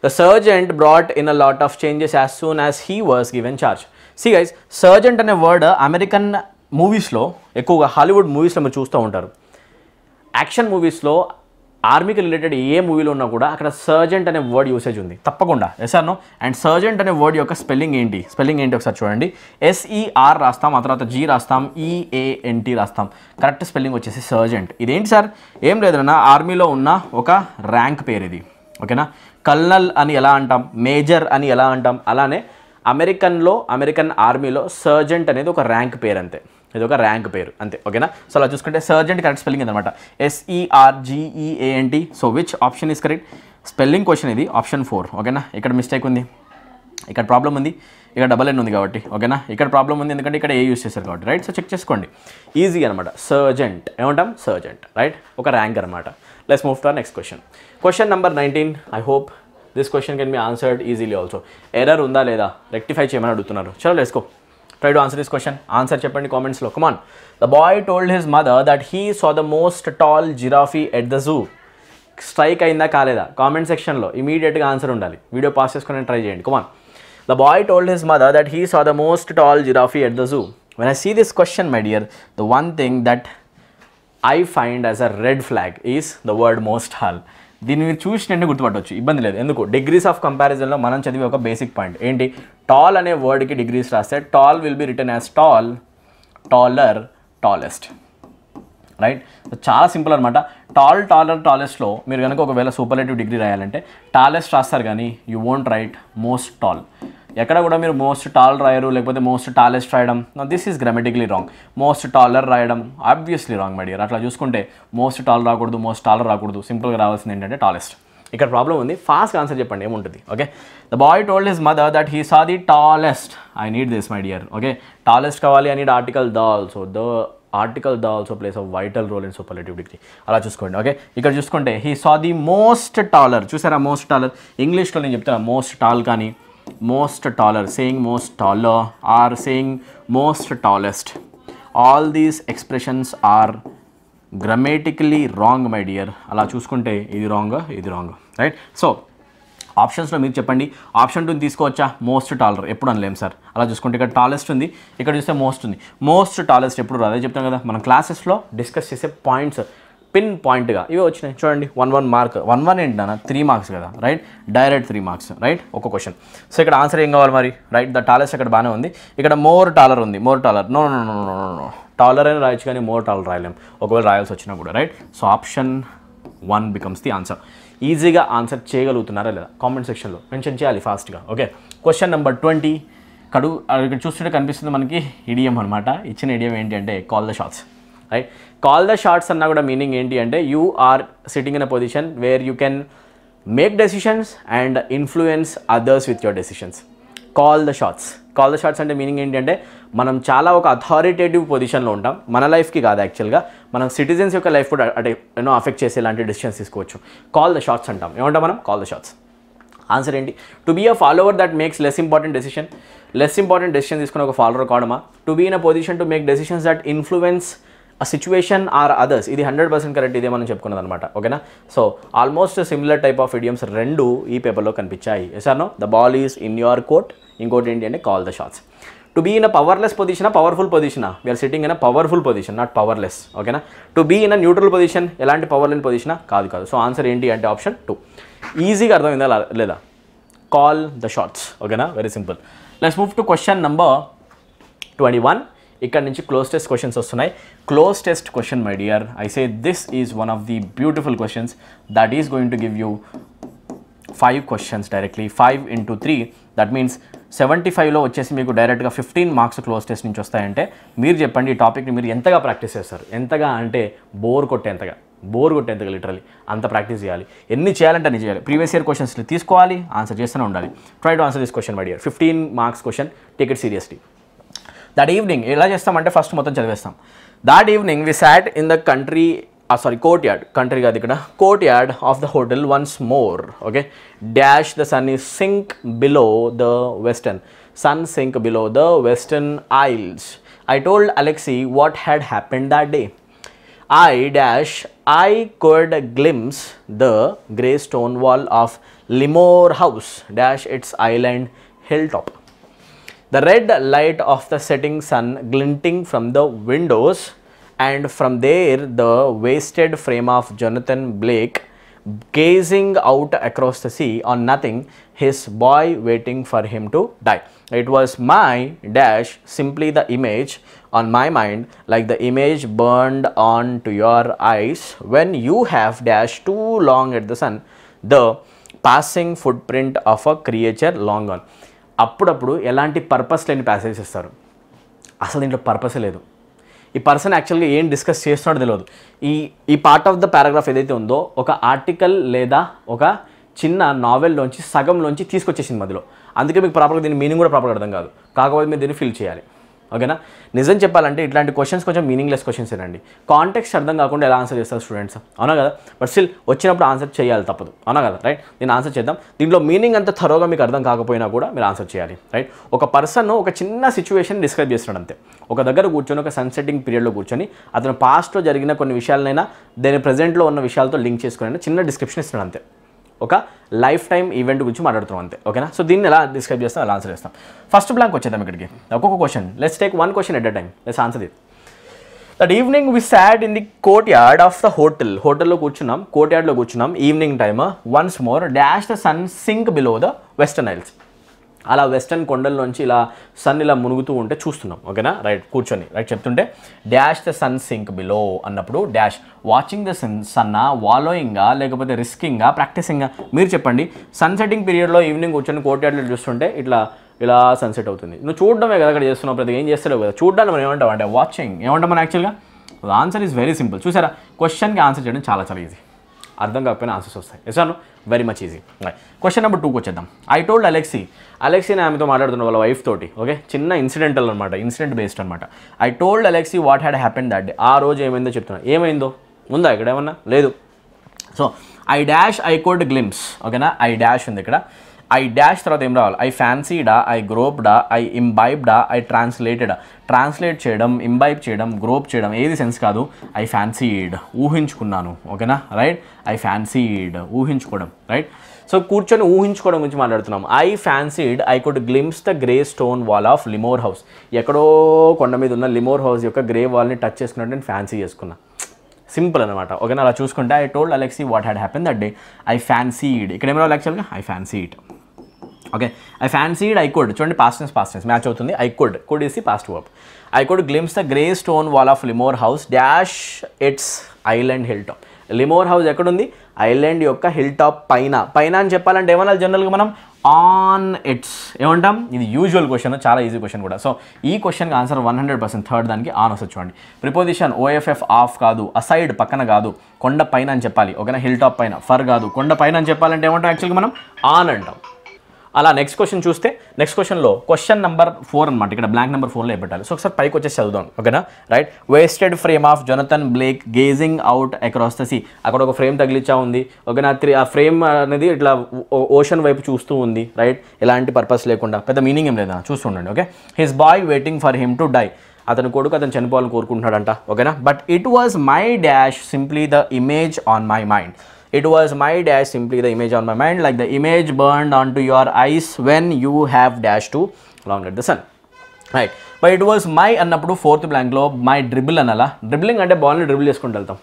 The sergeant brought in a lot of changes as soon as he was given charge. See guys, sergeant అనే వర్డ్ అమెరికన్ మూవీస్లో ఎక్కువగా, హాలీవుడ్ మూవీస్లో మీరు చూస్తూ ఉంటారు. యాక్షన్ మూవీస్లో ఆర్మీకి రిలేటెడ్ ఏ మూవీలో ఉన్నా కూడా అక్కడ సర్జెంట్ అనే వర్డ్ యూసేజ్ ఉంది తప్పకుండా. Yes or no? And sergeant అనే వర్డ్ యొక్క స్పెల్లింగ్ ఏంటి? స్పెల్లింగ్ ఏంటి ఒకసారి చూడండి. SER రాస్తాం, ఆ తర్వాత G రాస్తాం, EANT రాస్తాం. కరెక్ట్ స్పెల్లింగ్ వచ్చేసి సర్జెంట్. ఇదేంటి సార్? ఏం లేదన్నా, ఆర్మీలో ఉన్న ఒక ర్యాంక్ పేరు ఇది, ఓకేనా. కల్నల్ అని ఎలా అంటాం, మేజర్ అని ఎలా అంటాం, అలానే అమెరికన్ ఆర్మీలో సర్జెంట్ అనేది ఒక ర్యాంక్ పేరు అంతే. ఇది ఒక ర్యాంక్ పేరు అంతే, ఓకేనా. సో అలా చూసుకుంటే సర్జెంట్ కరెక్ట్ స్పెల్లింగ్ అనమాట, SERGEANT. So which option is correct? Spelling question ఇది, ఆప్షన్ 4, ఓకేనా. ఇక్కడ మిస్టేక్ ఉంది, ఇక్కడ ప్రాబ్లం ఉంది, ఇక్కడ డబల్ N ఉంది కాబట్టి, ఓకేనా. ఇక్కడ ప్రాబ్లం ఉంది ఎందుకంటే ఇక్కడ ఏ యూస్ చేశారు కాబట్టి, రైట్. సో చెక్ చేసుకోండి, ఈజీ అనమాట. సర్జెంట్ ఏమంటాం? Sergeant, right. ఒక ర్యాంక్ అనమాట. Let's move to our next question. Question number 19. I hope this question can be answered easily also. Error unda leda rectify cheyamani adugutunnaru. Chalo, let's go. Try to answer this question. Answer cheppandi comments lo. Come on. The boy told his mother that he saw the most tall giraffe at the zoo. Strike అయిందా కాలేదా కామెంట్ సెక్షన్లో ఇమీడియట్గా ఆన్సర్ ఉండాలి. వీడియో పాస్ చేసుకొని ట్రై చేయండి. Come on. The boy told his mother that he saw the most tall giraffe at the zoo. When I see this question, my dear, the one thing that I find as a red flag is the word most tall. దీన్ని మీరు చూసినట్టు గుర్తుపట్టవచ్చు, ఇబ్బంది లేదు. ఎందుకు డిగ్రీస్ ఆఫ్ కంపారిజన్లో మనం చదివే ఒక బేసిక్ పాయింట్ ఏంటి, టాల్ అనే వర్డ్కి డిగ్రీస్ రాస్తే tall will be return as tall, taller, tallest, right. చాలా సింపుల్ అనమాట. టాల్, టాలర్, టాలెస్ట్లో మీరు కనుక ఒకవేళ సూపర్లేటివ్ డిగ్రీ రాయాలంటే టాలెస్ట్ రాస్తారు కానీ you won't right most tall. ఎక్కడ కూడా మీరు మోస్ట్ టాల్ రాయరు, లేకపోతే మోస్ట్ టాలెస్ట్ రాయడం, this is grammatically wrong. Most taller రాయడం ఆబ్వియస్లీ రాంగ్ మై డియర్. అట్లా చూసుకుంటే మోస్ట్ టాల్ రాకూడదు, మోస్ట్ టాలర్ రాకూడదు, సింపుల్గా రావాల్సింది ఏంటంటే టాలెస్ట్. ఇక్కడ ప్రాబ్లం ఉంది, ఫాస్ట్గా ఆన్సర్ చెప్పండి ఏముంటుంది. Okay, the boy told his mother that he saw the tallest. I need this my dear. Okay, tallest కావాలి, I need article the also. The article the also plays a vital role in superlative degree. అలా చూసుకోండి. ఓకే, ఇక్కడ చూసుకుంటే he saw the most taller. చూసారా మోస్ట్ టాలర్, ఇంగ్లీష్లో నేను చెప్తాను మోస్ట్ టాల్ కానీ most taller, saying most taller or saying most tallest, all these expressions are grammatically wrong my dear. అలా చూసుకుంటే ఇది రాంగ్, ఇది రాంగ్, రైట్. సో ఆప్షన్స్లో మీరు చెప్పండి, ఆప్షన్ 2 తీసుకోవచ్చా? మోస్ట్ టాలర్ ఎప్పుడు అనలేం సార్. అలా చూసుకుంటే ఇక్కడ టాలెస్ట్ ఉంది, ఇక్కడ చూస్తే మోస్ట్ ఉంది. మోస్ట్ టాలెస్ట్ ఎప్పుడు రాదు, అదే చెప్తాం కదా మనం క్లాసెస్లో డిస్కస్ చేసే పాయింట్స్ పిన్ పాయింట్గా ఇవే వచ్చినాయి చూడండి. 1 మార్క్, 1 ఏంటి నాన్న 3 మార్క్స్ కదా, రైట్. డైరెక్ట్ 3 మార్క్స్, రైట్, ఒక క్వశ్చన్. సో ఇక్కడ ఆన్సర్ ఏం కావాలి మరి, రైట్. ద టాలెస్ట్ అక్కడ బాగానే ఉంది, ఇక్కడ మోర్ టాలర్ ఉంది. More taller no no no no no taller అని రాయొచ్చు కానీ మోర్ టాలర్ రాయలేం, ఒకవేళ రాయాల్సి వచ్చినా కూడా, right. So option 1 becomes the answer. ఈజీగా ఆన్సర్ చేయగలుగుతున్నారా లేదా కామెంట్ సెక్షన్లో మెన్షన్ చేయాలి ఫాస్ట్గా. Okay, question number 20. ఇక్కడ చూస్తుంటే కనిపిస్తుంది మనకి ఇడియం అనమాట. ఇచ్చిన ఇడియం ఏంటి అంటే call the shots, right. Call the shots అన్నా కూడా మీనింగ్ ఏంటి అంటే you are sitting in a position where you can make decisions and influence others with your decisions. Call the shots. Call the shots అంటే మీనింగ్ ఏంటి అంటే మనం చాలా ఒక అథారిటేటివ్ పొజిషన్లో ఉంటాం. మన లైఫ్కి కాదు, యాక్చువల్గా మనం సిటిజన్స్ యొక్క లైఫ్ కూడా అంటే ఎన్నో అఫెక్ట్ చేసే ఇలాంటి డెసిషన్స్ తీసుకోవచ్చు. కాల్ ద షాట్స్ అంటాం. ఏమంటాం మనం? Call the shots. ఆన్సర్ ఏంటి? To be a follower that makes less important decision. Less important decision తీసుకుని ఒక ఫాలోవర్ కావడమా? To be in a position to make decisions that influence a situation or others. ఇది 100% కరెక్ట్, ఇదే మనం చెప్పుకున్నది అనమాట. ఓకేనా? So almost similar type of idioms రెండు ఈ పేపర్లో కనిపించాయి. Yes or no? The ball is in your court. ఇంకోటి ఏంటి అంటే call the shots. To be in a powerless position, powerful position. We are sitting in a powerful position, not powerless. ఓకేనా? To be in a neutral position, ఎలాంటి పవర్ లేని పొజిషన్ కాదు. సో ఆన్సర్ ఏంటి అంటే ఆప్షన్ 2. ఈజీగా అర్థమైందా లేదా? Call the shots. ఓకేనా? Very simple. Let's move to question number 21. ఇక్కడ నుంచి క్లోజ్ టెస్ట్ క్వశ్చన్స్ వస్తున్నాయి. Close test question my dear, I say this is one of the beautiful questions that is going to give you 5 questions directly, 5 into 3. That means 75లో వచ్చేసి మీకు డైరెక్ట్గా 15 మార్క్స్ క్లోజ్ టెస్ట్ నుంచి వస్తాయంటే మీరు చెప్పండి ఈ టాపిక్ని మీరు ఎంతగా ప్రాక్టీస్ చేస్తారు. ఎంతగా అంటే బోర్ కొట్టేంతగా లిటరలీ అంత ప్రాక్టీస్ చేయాలి. ఎన్ని చేయాలంటే అన్ని చేయాలి. ప్రీవియస్ ఇయర్ క్వశ్చన్స్ తీసుకోవాలి, ఆన్సర్ చేస్తూనే ఉండాలి. Try to answer this question my dear. 15 marks question, take it seriously. That evening ఎలా చేస్తామంటే ఫస్ట్ మొత్తం చదివేస్తాం. That evening we sat in the courtyard of the hotel once more. Okay, dash the sun is sink below the western isles. I told Alexei what had happened that day. I could glimpse the grey stone wall of Limor House, its island hilltop. The red light of the setting sun glinting from the windows, and from there the wasted frame of Jonathan Blake gazing out across the sea on nothing, his boy waiting for him to die. It was my simply the image on my mind, like the image burned on to your eyes when you have too long at the sun, the passing footprint of a creature long gone. అప్పుడప్పుడు ఎలాంటి పర్పస్ లేని ప్యాసేజ్ ఇస్తారు. అసలు దీంట్లో పర్పసే లేదు. ఈ పర్సన్ యాక్చువల్గా ఏం డిస్కస్ చేస్తున్నాడో తెలియదు. ఈ పార్ట్ ఆఫ్ ద పారాగ్రాఫ్ ఏదైతే ఉందో ఒక ఆర్టికల్ లేదా ఒక చిన్న నావెల్లోంచి సగంలోంచి తీసుకొచ్చేసింది మధ్యలో. అందుకే మీకు ప్రాపర్గా దీని మీనింగ్ కూడా ప్రాపర్గా అర్థం కాదు. కాకపోతే మీరు దీన్ని ఫిల్ చేయాలి. ఓకేనా. నిజం చెప్పాలంటే ఇట్లాంటి క్వశ్చన్స్ కొంచెం మీనింగ్లెస్ క్వశ్చన్స్ ఏనండి. కాంటెక్స్ట్ అర్థం కాకుండా ఎలా ఆన్సర్ చేస్తారు స్టూడెంట్స్, అవునా కదా. బట్ స్టిల్ వచ్చినప్పుడు ఆన్సర్ చేయాలి తప్పదు, అవునా కదా, రైట్. నేను ఆన్సర్ చేద్దాం. దీంట్లో మీనింగ్ అంత థరోగా మీకు అర్థం కాకపోయినా కూడా మీరు ఆన్సర్ చేయాలి, రైట్. ఒక పర్సన్ ఒక చిన్న సిచ్యువేషన్ డిస్క్రైబ్ చేస్తున్నాడు అంతే. ఒక దగ్గర కూర్చొని ఒక సన్సెట్టింగ్ పీరియడ్లో కూర్చొని అతను పాస్ట్లో జరిగిన కొన్ని విషయాలనైనా దాని ప్రజెంట్లో ఉన్న విషయాలతో లింక్ చేసుకుని చిన్న డిస్క్రిప్షన్ ఇస్తున్నాడు అంతే. ఒక లైఫ్ టైం ఈవెంట్ గురించి మాట్లాడుతున్నాం అంతే, ఓకేనా. సో దీన్ని ఎలా డిస్క్రైబ్ చేస్తాం, అలా ఆన్సర్ చేస్తాం. ఫస్ట్ బ్లాంక్ వచ్చేద్దాం ఇక్కడికి. ఒక్కొక్క question, let's take one question at a time, let's answer it. That evening we sat in the courtyard of the hotel. హోటల్లో కూర్చున్నాం, కోర్ట్ యార్డ్లో కూర్చున్నాం. Evening time once more dash the sun sink below the western isles. అలా వెస్టర్న్ కొండల్లోంచి ఇలా సన్ ఇలా మునుగుతూ ఉంటే చూస్తున్నాం, ఓకేనా, రైట్. కూర్చొని రైట్ చెప్తుంటే dash the sun sink below అన్నప్పుడు డాష్ వాచింగ్ ద సన్నా, వాలోయింగా, లేకపోతే రిస్కింగా, ప్రాక్టీసింగా, మీరు చెప్పండి. సన్ సెట్టింగ్ పీరియడ్లో ఈవినింగ్ కూర్చొని కోర్ట్ యార్డ్లో చూస్తుంటే ఇట్లా ఇలా సన్సెట్ అవుతుంది. నువ్వు చూడడమే కదా అక్కడ చేస్తున్నావు, ప్రతి ఏం చేస్తలేవు కదా. చూడడానికి మనం ఏమంటాం అంటే వాచింగ్, ఏమంటాం మనం యాక్చువల్గా. Answer is very simple. చూసారా, క్వశ్చన్కి ఆన్సర్ చేయడం చాలా చాలా ఈజీ. అర్థం కాకపోయినా ఆన్సర్స్ వస్తాయి. ఎసాను very much easy. Question number 2కి వచ్చేద్దాం. ఐ టోల్డ్ అలెక్సీని ఆమెతో మాట్లాడుతున్న వాళ్ళ వైఫ్ తోటి, ఓకే, చిన్న ఇన్సిడెంటల్ అనమాట, ఇన్సిడెంట్ బేస్డ్ అనమాట. I told Alexei what had happen that day. ఆ రోజు ఏమైందో చెప్తున్నా. ఏమైందో ఉందా ఇక్కడ ఏమన్నా, లేదు. So I dash I could glimpse, ఓకేనా. ఐ డాష్ ఉంది ఇక్కడ. ఐ డాష్ తర్వాత ఏం రావాలి, ఐ ఫ్యాన్సీడా, ఐ గ్రోప్డా, ఐ ఇంబైబ్డా, ఐ ట్రాన్స్లేటెడా. ట్రాన్స్లేట్ చేయడం, ఇంబైబ్ చేయడం, గ్రోప్ చేయడం ఏది సెన్స్ కాదు. ఐ ఫ్యాన్సీడ్, ఊహించుకున్నాను, ఓకేనా, రైట్. ఐ ఫ్యాన్సీడ్, ఊహించుకోవడం, రైట్. సో కూర్చొని ఊహించుకోవడం గురించి మాట్లాడుతున్నాం. I fancied I could glimpse the grey stone wall of Limore house. ఎక్కడో కొండ మీద ఉన్న లిమోర్ హౌస్ యొక్క గ్రే వాల్ని టచ్ చేసుకున్నట్టు నేను ఫ్యాన్సీ చేసుకున్నా. సింపుల్ అనమాట, ఓకేనా. అలా చూసుకుంటే I told Alexei what had happen that day. I fancied, ఇక్కడ ఏమో యాక్చువల్గా I fancied, okay. I fancied I could, చూడండి పాస్ట్ టెన్స్ మ్యాచ్ అవుతుంది. I could is the past verb. I could glimpse the grey stone wall of Limore house dash it's island hill top. Limore house ఎక్కడుంది, ఐలాండ్ యొక్క హిల్ టాప్ పైన. పైన అని చెప్పాలంటే ఏమన్నా జనరల్గా మనం ఆన్ ఇట్స్ ఏమంటాం. ఇది యూజువల్ క్వశ్చన్, చాలా ఈజీ క్వశ్చన్ కూడా. సో ఈ క్వశ్చన్కి ఆన్సర్ 100% థర్డ్ దానికి ఆన్ వస్తుంది. చూడండి ప్రిపోజిషన్ ఓఎఫ్ఎఫ్ ఆఫ్ కాదు, అసైడ్ పక్కన కాదు, కొండ పైన అని చెప్పాలి, ఓకేనా. హిల్ టాప్ పైన, ఫర్ కాదు, కొండ పైన అని చెప్పాలంటే ఏమంటాం యాక్చువల్గా మనం ఆన్ అంటాం. అలా నెక్స్ట్ క్వశ్చన్ చూస్తే నెక్స్ట్ క్వశ్చన్లో క్వశ్చన్ నెంబర్ 4 అనమాట. ఇక్కడ బ్లాంక్ నెంబర్ 4లో పెట్టాలి. సో ఒకసారి పైకి వచ్చేసి చదువుదాం, ఓకేనా, right. Wasted frame of Jonathan Blake gazing out across the sea. అక్కడ ఒక ఫ్రేమ్ తగిలిచ్చా ఉంది, ఓకేనా. ఆ ఫ్రేమ్ అనేది ఇట్లా ఓషన్ వైపు చూస్తూ ఉంది, రైట్. ఎలాంటి పర్పస్ లేకుండా, పెద్ద మీనింగ్ ఏం లేదా, చూస్తుండండి, okay. His boy waiting for him to die. అతని కొడుకు అతను చనిపోవాలని కోరుకుంటున్నాడంట, ఓకేనా. But it was my dash simply the image on my mind. It was my dash simply the image on my mind, like the image burned onto your eyes when you have dash too long at the sun, right. But it was my అన్నప్పుడు 4th బ్లాంక్లో my dribble అనాలా. డ్రిబ్లింగ్ అంటే బాల్ని డ్రిబుల్ చేసుకుంటూ వెళ్తాం,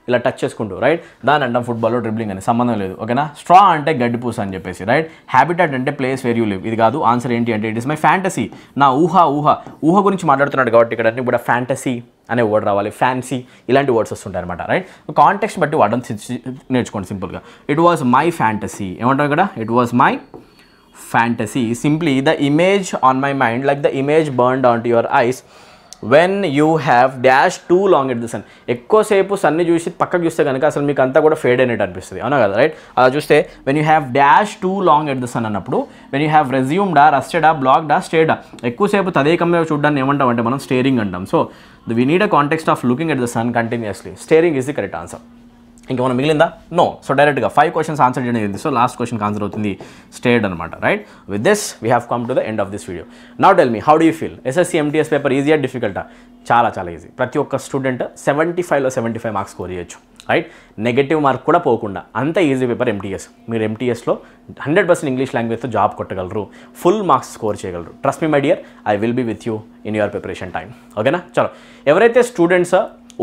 ఇలా టచ్ చేసుకుంటూ, రైట్. దాని అంటాం ఫుట్బాల్లో డ్రిబ్లింగ్ అని, సంబంధం లేదు, ఓకేనా. స్ట్రా అంటే గడ్డిపూస అని చెప్పేసి, రైట్. హ్యాబిటాట్ అంటే ప్లేస్ వేర్ యూ లివ్, ఇది కాదు. ఆన్సర్ ఏంటి అంటే ఇట్ ఇస్ మై ఫ్యాంటసీ. నా ఊహ గురించి మాట్లాడుతున్నాడు కాబట్టి ఇక్కడ అన్ని కూడా ఫ్యాంటసీ అనే వర్డ్ రావాలి, ఫ్యాన్సీ ఇలాంటి వర్డ్స్ వస్తుంటాయి అనమాట, రైట్. కాంటెక్స్ట్ బట్టి వాడడం నేర్చుకోండి సింపుల్గా. ఇట్ వాజ్ మై ఫ్యాంటసీ, ఏమంటాం ఇక్కడ, it was my fantasy simply the image on my mind like the image burned on to your eyes when you have dash too long at the sun. ఎక్కువసేపు సన్ని చూసి పక్కకు చూస్తే కనుక అసలు మీకు అంతా కూడా ఫేడ్ అయినట్టు అనిపిస్తుంది, అవునా కదా, రైట్. అలా చూస్తే when you have dash too long at the sun అన్నప్పుడు వెన్ యూ హ్యావ్ రెజ్యూమ్డా, రస్టెడా, బ్లాక్డా, స్టేడా. ఎక్కువసేపు తదేకంగా చూడడాన్ని ఏమంటాం అంటే మనం స్టేరింగ్ అంటాం. So we need a context of looking at the sun continuously. Staring is the correct answer. ఇంకా మనం మిగిలిందా, నో. సో డైరెక్ట్గా 5 క్వశ్చన్స్ ఆన్సర్ చేయడం జరిగింది. సో లాస్ట్ క్వశ్చన్కి ఆన్సర్ అవుతుంది స్టేడ్ అనమాట, right. With this we have come to the end of this video. Now tell me, how do you feel? SSC MTS paper ఈజీయా డిఫికల్టా? చాలా చాలా ఈజీ. ప్రతి ఒక్క స్టూడెంట్ 75లో 75 మార్క్స్ స్కోర్ చేయొచ్చు, రైట్. నెగటివ్ మార్క్ కూడా పోకుండా, అంత ఈజీ పేపర్ ఎంటీఎస్. మీరు ఎంటీఎస్లో 100% ఇంగ్లీష్ లాంగ్వేజ్తో జాబ్ కొట్టగలరు, ఫుల్ మార్క్స్ స్కోర్ చేయగలరు. Trust me my dear, I will be with you in your preparation time, ఓకేనా. చలో, ఎవరైతే స్టూడెంట్స్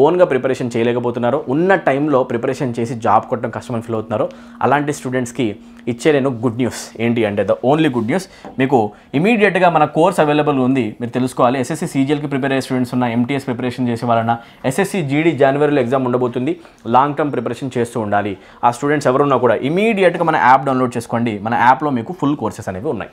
ఓన్గా ప్రిపరేషన్ చేయలేకపోతున్నారో, ఉన్న టైంలో ప్రిపరేషన్ చేసి జాబ్ కొట్టడం కష్టమని ఫీల్ అవుతున్నారో, అలాంటి స్టూడెంట్స్కి ఇచ్చే నేను గుడ్ న్యూస్ ఏంటి అంటే, ద ఓన్లీ గుడ్ న్యూస్, మీకు ఇమీడియట్గా మన కోర్స్ అవైలబుల్ ఉంది. మీరు తెలుసుకోవాలి, ఎస్ఎస్సీ సీజీఎల్కి ప్రిపేర్ అయ్యే స్టూడెంట్స్ ఉన్న, ఎంటీఎస్ ప్రిపరేషన్ చేసే వాళ్ళన్నా, ఎస్ఎస్సీ జీడీ జనవరిలో ఎగ్జామ్ ఉండబోతుంది. లాంగ్ టర్మ్ ప్రిపరేషన్ చేస్తూ ఉండాలి. ఆ స్టూడెంట్స్ ఎవరున్నా కూడా ఇమీడియట్గా మన యాప్ డౌన్లోడ్ చేసుకోండి. మన యాప్లో మీకు ఫుల్ కోర్సెస్ అనేవి ఉన్నాయి.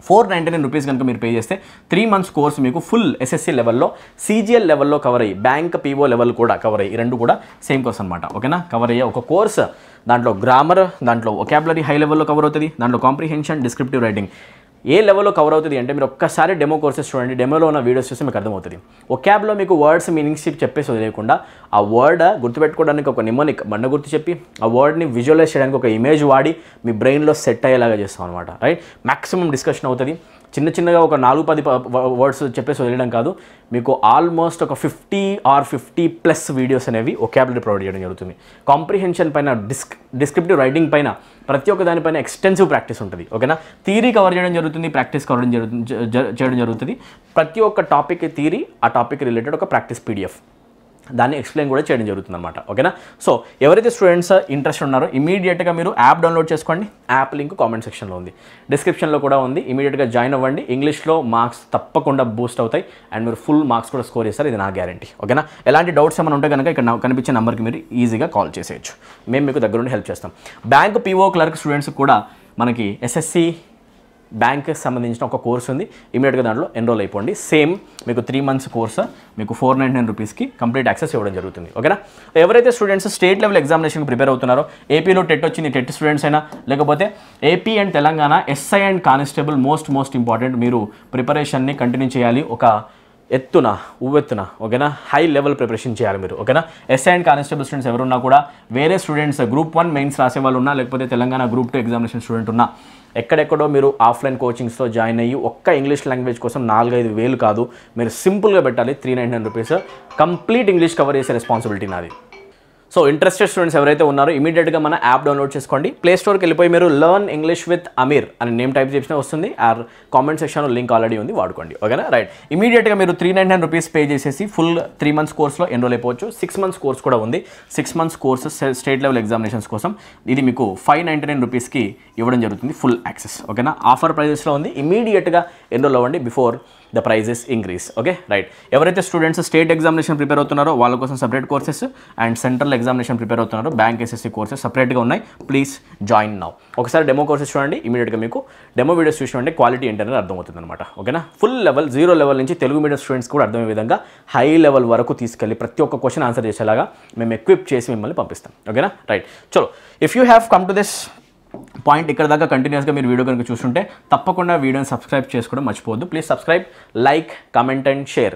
499 రూపీస్ కనుక మీరు పే చేస్తే 3 months కోర్స్ మీకు ఫుల్ ఎస్ఎస్సీ లెవెల్లో, సీజీఎల్ లెవెల్లో కవర్ అయ్యి, బ్యాంక్ పీఓ లెవెల్ కూడా కవర్ అయ్యి, ఈ రెండు కూడా సేమ్ కోర్స్ అనమాట, ఓకేనా. కవర్ అయ్యే ఒక కోర్స్. దాంట్లో గ్రామర్, దాంట్లో వొకాబులరీ హై లెవెల్లో కవర్ అవుతుంది, దాంట్లో కాంప్రిహెన్షన్, డిస్క్రిప్టివ్ రైటింగ్ ఏ లెవెల్లో కవర్ అవుతుంది అంటే మీరు ఒక్కసారి డెమో కోర్సెస్ చూడండి, డెమోలో ఉన్న వీడియోస్ చూస్తే మీకు అర్థమవుతుంది. ఒకాబ్లో మీకు వర్డ్స్ మీనింగ్స్ చెప్పేసి వదిలేకుండా ఆ వర్డ్ గుర్తుపెట్టుకోవడానికి ఒక నిమ్మని బండ గుర్తు చెప్పి ఆ వర్డ్ని విజువలైజ్ చేయడానికి ఒక ఇమేజ్ వాడి మీ బ్రెయిన్లో సెట్ అయ్యేలాగా చేస్తాం అనమాట. రైట్, మ్యాక్సిమం డిస్కషన్ అవుతుంది. చిన్నగా ఒక 4-10 వర్డ్స్ చెప్పేసి వదిలేయడం కాదు, మీకు ఆల్మోస్ట్ ఒక 50+ వీడియోస్ అనేవి ఒకాబులరీ ప్రొవైడ్ చేయడం జరుగుతుంది. కాంప్రిహెన్షన్ పైన, డిస్క్రిప్టివ్ రైటింగ్ పైన, ప్రతి ఒక్క దానిపైన ఎక్స్టెన్సివ్ ప్రాక్టీస్ ఉంటుంది. ఓకేనా, థియరీ కవర్ చేయడం జరుగుతుంది, ప్రాక్టీస్ కవర్ చేయడం జరుగుతుంది. ప్రతి ఒక్క టాపిక్ థియరీ, ఆ టాపిక్ రిలేటెడ్ ఒక ప్రాక్టీస్ PDF దాన్ని ఎక్స్ప్లెయిన్ కూడా చేయడం జరుగుతుంది అనమాట. ఓకేనా, సో ఎవరైతే స్టూడెంట్స్ ఇంట్రెస్ట్ ఉన్నారో ఇమీడియట్గా మీరు యాప్ డౌన్లోడ్ చేసుకోండి. యాప్ లింక్ కామెంట్ సెక్షన్లో ఉంది, డిస్క్రిప్షన్లో కూడా ఉంది. ఇమీడియట్గా జాయిన్ అవ్వండి. ఇంగ్లీష్లో మార్క్స్ తప్పకుండా బూస్ట్ అవుతాయి అండ్ మీరు ఫుల్ మార్క్స్ కూడా స్కోర్ చేస్తారు, ఇది నా గ్యారంటీ. ఓకేనా, ఎలాంటి డౌట్స్ ఏమైనా ఉంటే కనుక ఇక్కడ కనిపించే నెంబర్కి మీరు ఈజీగా కాల్ చేసేయచ్చు, మేము మీకు దగ్గర నుండి హెల్ప్ చేస్తాం. బ్యాంక్ PO క్లర్క్ స్టూడెంట్స్ కూడా మనకి SSC బ్యాంక్కి సంబంధించిన ఒక కోర్స్ ఉంది, ఇమీడియట్గా దాంట్లో ఎన్రోల్ అయిపోండి. సేమ్ మీకు 3 months కోర్స్ మీకు 499 రూపీస్కి కంప్లీట్ యాక్సెస్ ఇవ్వడం జరుగుతుంది. ఓకేనా, ఎవరైతే స్టూడెంట్స్ స్టేట్ లెవెల్ ఎగ్జామినేషన్కి ప్రిపేర్ అవుతున్నారో, ఏపీలో టెట్ వచ్చింది, టెట్ స్టూడెంట్స్ అయినా లేకపోతే AP and Telangana SI and constable most important, మీరు ప్రిపరేషన్ని కంటిన్యూ చేయాలి. ఒక ఉవ్వెత్తున ఓకేనా, హై లెవెల్ ప్రిపరేషన్ చేయాలి మీరు. ఓకేనా, SI అండ్ కానిస్టేబుల్ స్టూడెంట్స్ ఎవరున్నా కూడా, వేరే స్టూడెంట్స్ Group 1 మెయిన్స్ రాసే వాళ్ళు ఉన్నా, లేకపోతే తెలంగాణ Group 2 ఎగ్జామినేషన్ స్టూడెంట్ ఉన్నా, ఎక్కడెక్కడో మీరు ఆఫ్లైన్ కోచింగ్స్లో జాయిన్ అయ్యి ఒక్క ఇంగ్లీష్ లాంగ్వేజ్ కోసం 4-5 వేలు కాదు, మీరు సింపుల్గా పెట్టాలి 399 రూపీస్. కంప్లీట్ ఇంగ్లీష్ కవర్ చేసే రెస్పాన్సిబిలిటీ నాది. సో ఇంట్రెస్టెడ్ స్టూడెంట్స్ ఎవరైతే ఉన్నారో ఇమీడియట్గా మన యాప్ డౌన్లోడ్ చేసుకోండి. ప్లే స్టోర్కి వెళ్ళిపోయి మీరు లెర్న్ ఇంగ్లీష్ విత్ అమీర్ అని నేమ్ టైప్ చేసినా వస్తుంది, ఆర్ కామెంట్ సెక్షన్లో లింక్ ఆల్రెడీ ఉంది, వాడుకోండి. ఓకేనా, రైట్, ఇమీడియట్గా మీరు 399 రూపీస్ పే చేసేసి ఫుల్ 3 months కోర్స్లో ఎన్రోల్ అయిపోవచ్చు. 6 months కోర్స్ కూడా ఉంది, 6 months course state level examinations కోసం. ఇది మీకు 599 రూపీస్కి ఇవ్వడం జరుగుతుంది ఫుల్ యాక్సెస్. ఓకేనా, ఆఫర్ ప్రైజెస్లో ఉంది, ఇమీడియట్గా ఎన్రోల్ అవ్వండి before the prices increase. Okay, right, ఎవరైతే స్టూడెంట్స్ స్టేట్ ఎగ్జామినేషన్ ప్రిపేర్ అవుతున్నారో వాళ్ళ కోసం separate courses and central examination prepare అవుతున్నారో బ్యాంక్ SSC కోర్సెస్ సపరేట్గా ఉన్నాయి. Please join now. ఒకసారి డెమో కోర్సెస్ చూడండి, ఇమీడియట్గా మీకు డెమో వీడియోస్ చూడండి, క్వాలిటీ ఏంటనేది అర్థమవుతుంది అనమాట. ఓకేనా, ఫుల్ లెవెల్ 0 లెవెల్ నుంచి తెలుగు మీడియం స్టూడెంట్స్ కూడా అర్థమయ్యే విధంగా హై లెవెల్ వరకు తీసుకెళ్ళి ప్రతి ఒక్క క్వశ్చన్ ఆన్సర్ చేసేలాగా మేము ఎక్విప్ చేసి మిమ్మల్ని పంపిస్తాం. ఓకేనా, రైట్, చలో, if you have come to this point ఇక్కడ దాకా కంటిన్యూస్గా మీరు వీడియో కనుక చూస్తుంటే తప్పకుండా వీడియోని సబ్స్క్రైబ్ చేసుకోవడం మర్చిపోవద్దు. Please subscribe, like, comment and share.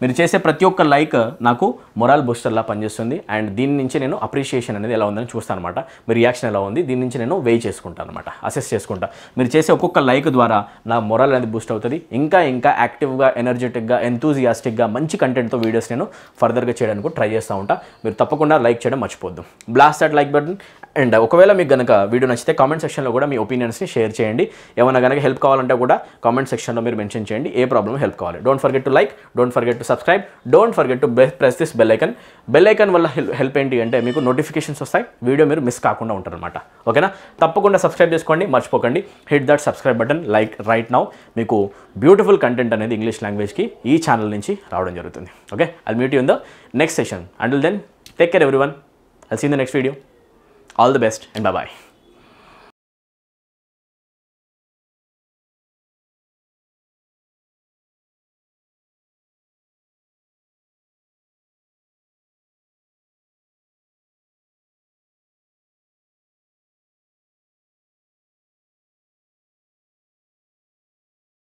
మీరు చేసే ప్రతి ఒక్క లైక్ నాకు మొరల్ బూస్టర్లా పనిచేస్తుంది అండ్ దీని నుంచి నేను అప్రిషియేషన్ అనేది ఎలా ఉందని చూస్తాను అనమాట. మీ రియాక్షన్ ఎలా ఉంది దీని నుంచి నేను వెయిట్ చేసుకుంటాను అనమాట, అసెస్ చేసుకుంటా. మీరు చేసే ఒక్కొక్క లైక్ ద్వారా నా మొరల్ అనేది బూస్ట్ అవుతుంది. ఇంకా యాక్టివ్గా, ఎనర్జెటిక్గా, ఎంతూజియాస్టిక్గా మంచి కంటెంట్తో వీడియోస్ నేను ఫర్దర్గా చేయడానికి ట్రై చేస్తూ ఉంటా. మీరు తప్పకుండా లైక్ చేయడం మర్చిపోద్దు. Blast that like button. And ఒకవేళ మీకు కనుక వీడియో నచ్చితే కామెంట్ సెక్షన్లో కూడా మీ ఒపీనియన్స్ని షేర్ చేయండి. ఏమైనా కనుక హెల్ప్ కావాలంటే కూడా కామెంట్ సెక్షన్లో మీరు మెన్షన్ చేయండి ఏ ప్రాబ్లమ్ హెల్ప్ కావాలి. Don't forget to like, don't forget to subscribe, don't forget to press this bell icon. Bell icon వల్ల హెల్ప్ ఏంటి అంటే మీకు నోటిఫికేషన్స్ వస్తాయి, వీడియో మీరు మిస్ కాకుండా ఉంటారనమాట. ఓకేనా, తప్పకుండా సబ్స్క్రైబ్ చేసుకోండి, మర్చిపోకండి. Hit that subscribe button like right now. మీకు బ్యూటిఫుల్ కంటెంట్ అనేది ఇంగ్లీష్ లాంగ్వేజ్కి ఈ ఛానల్ నుంచి రావడం జరుగుతుంది. Okay, I'll meet you in the next session. Until then, take care everyone. I'll see you in the next video. All the best and bye-bye.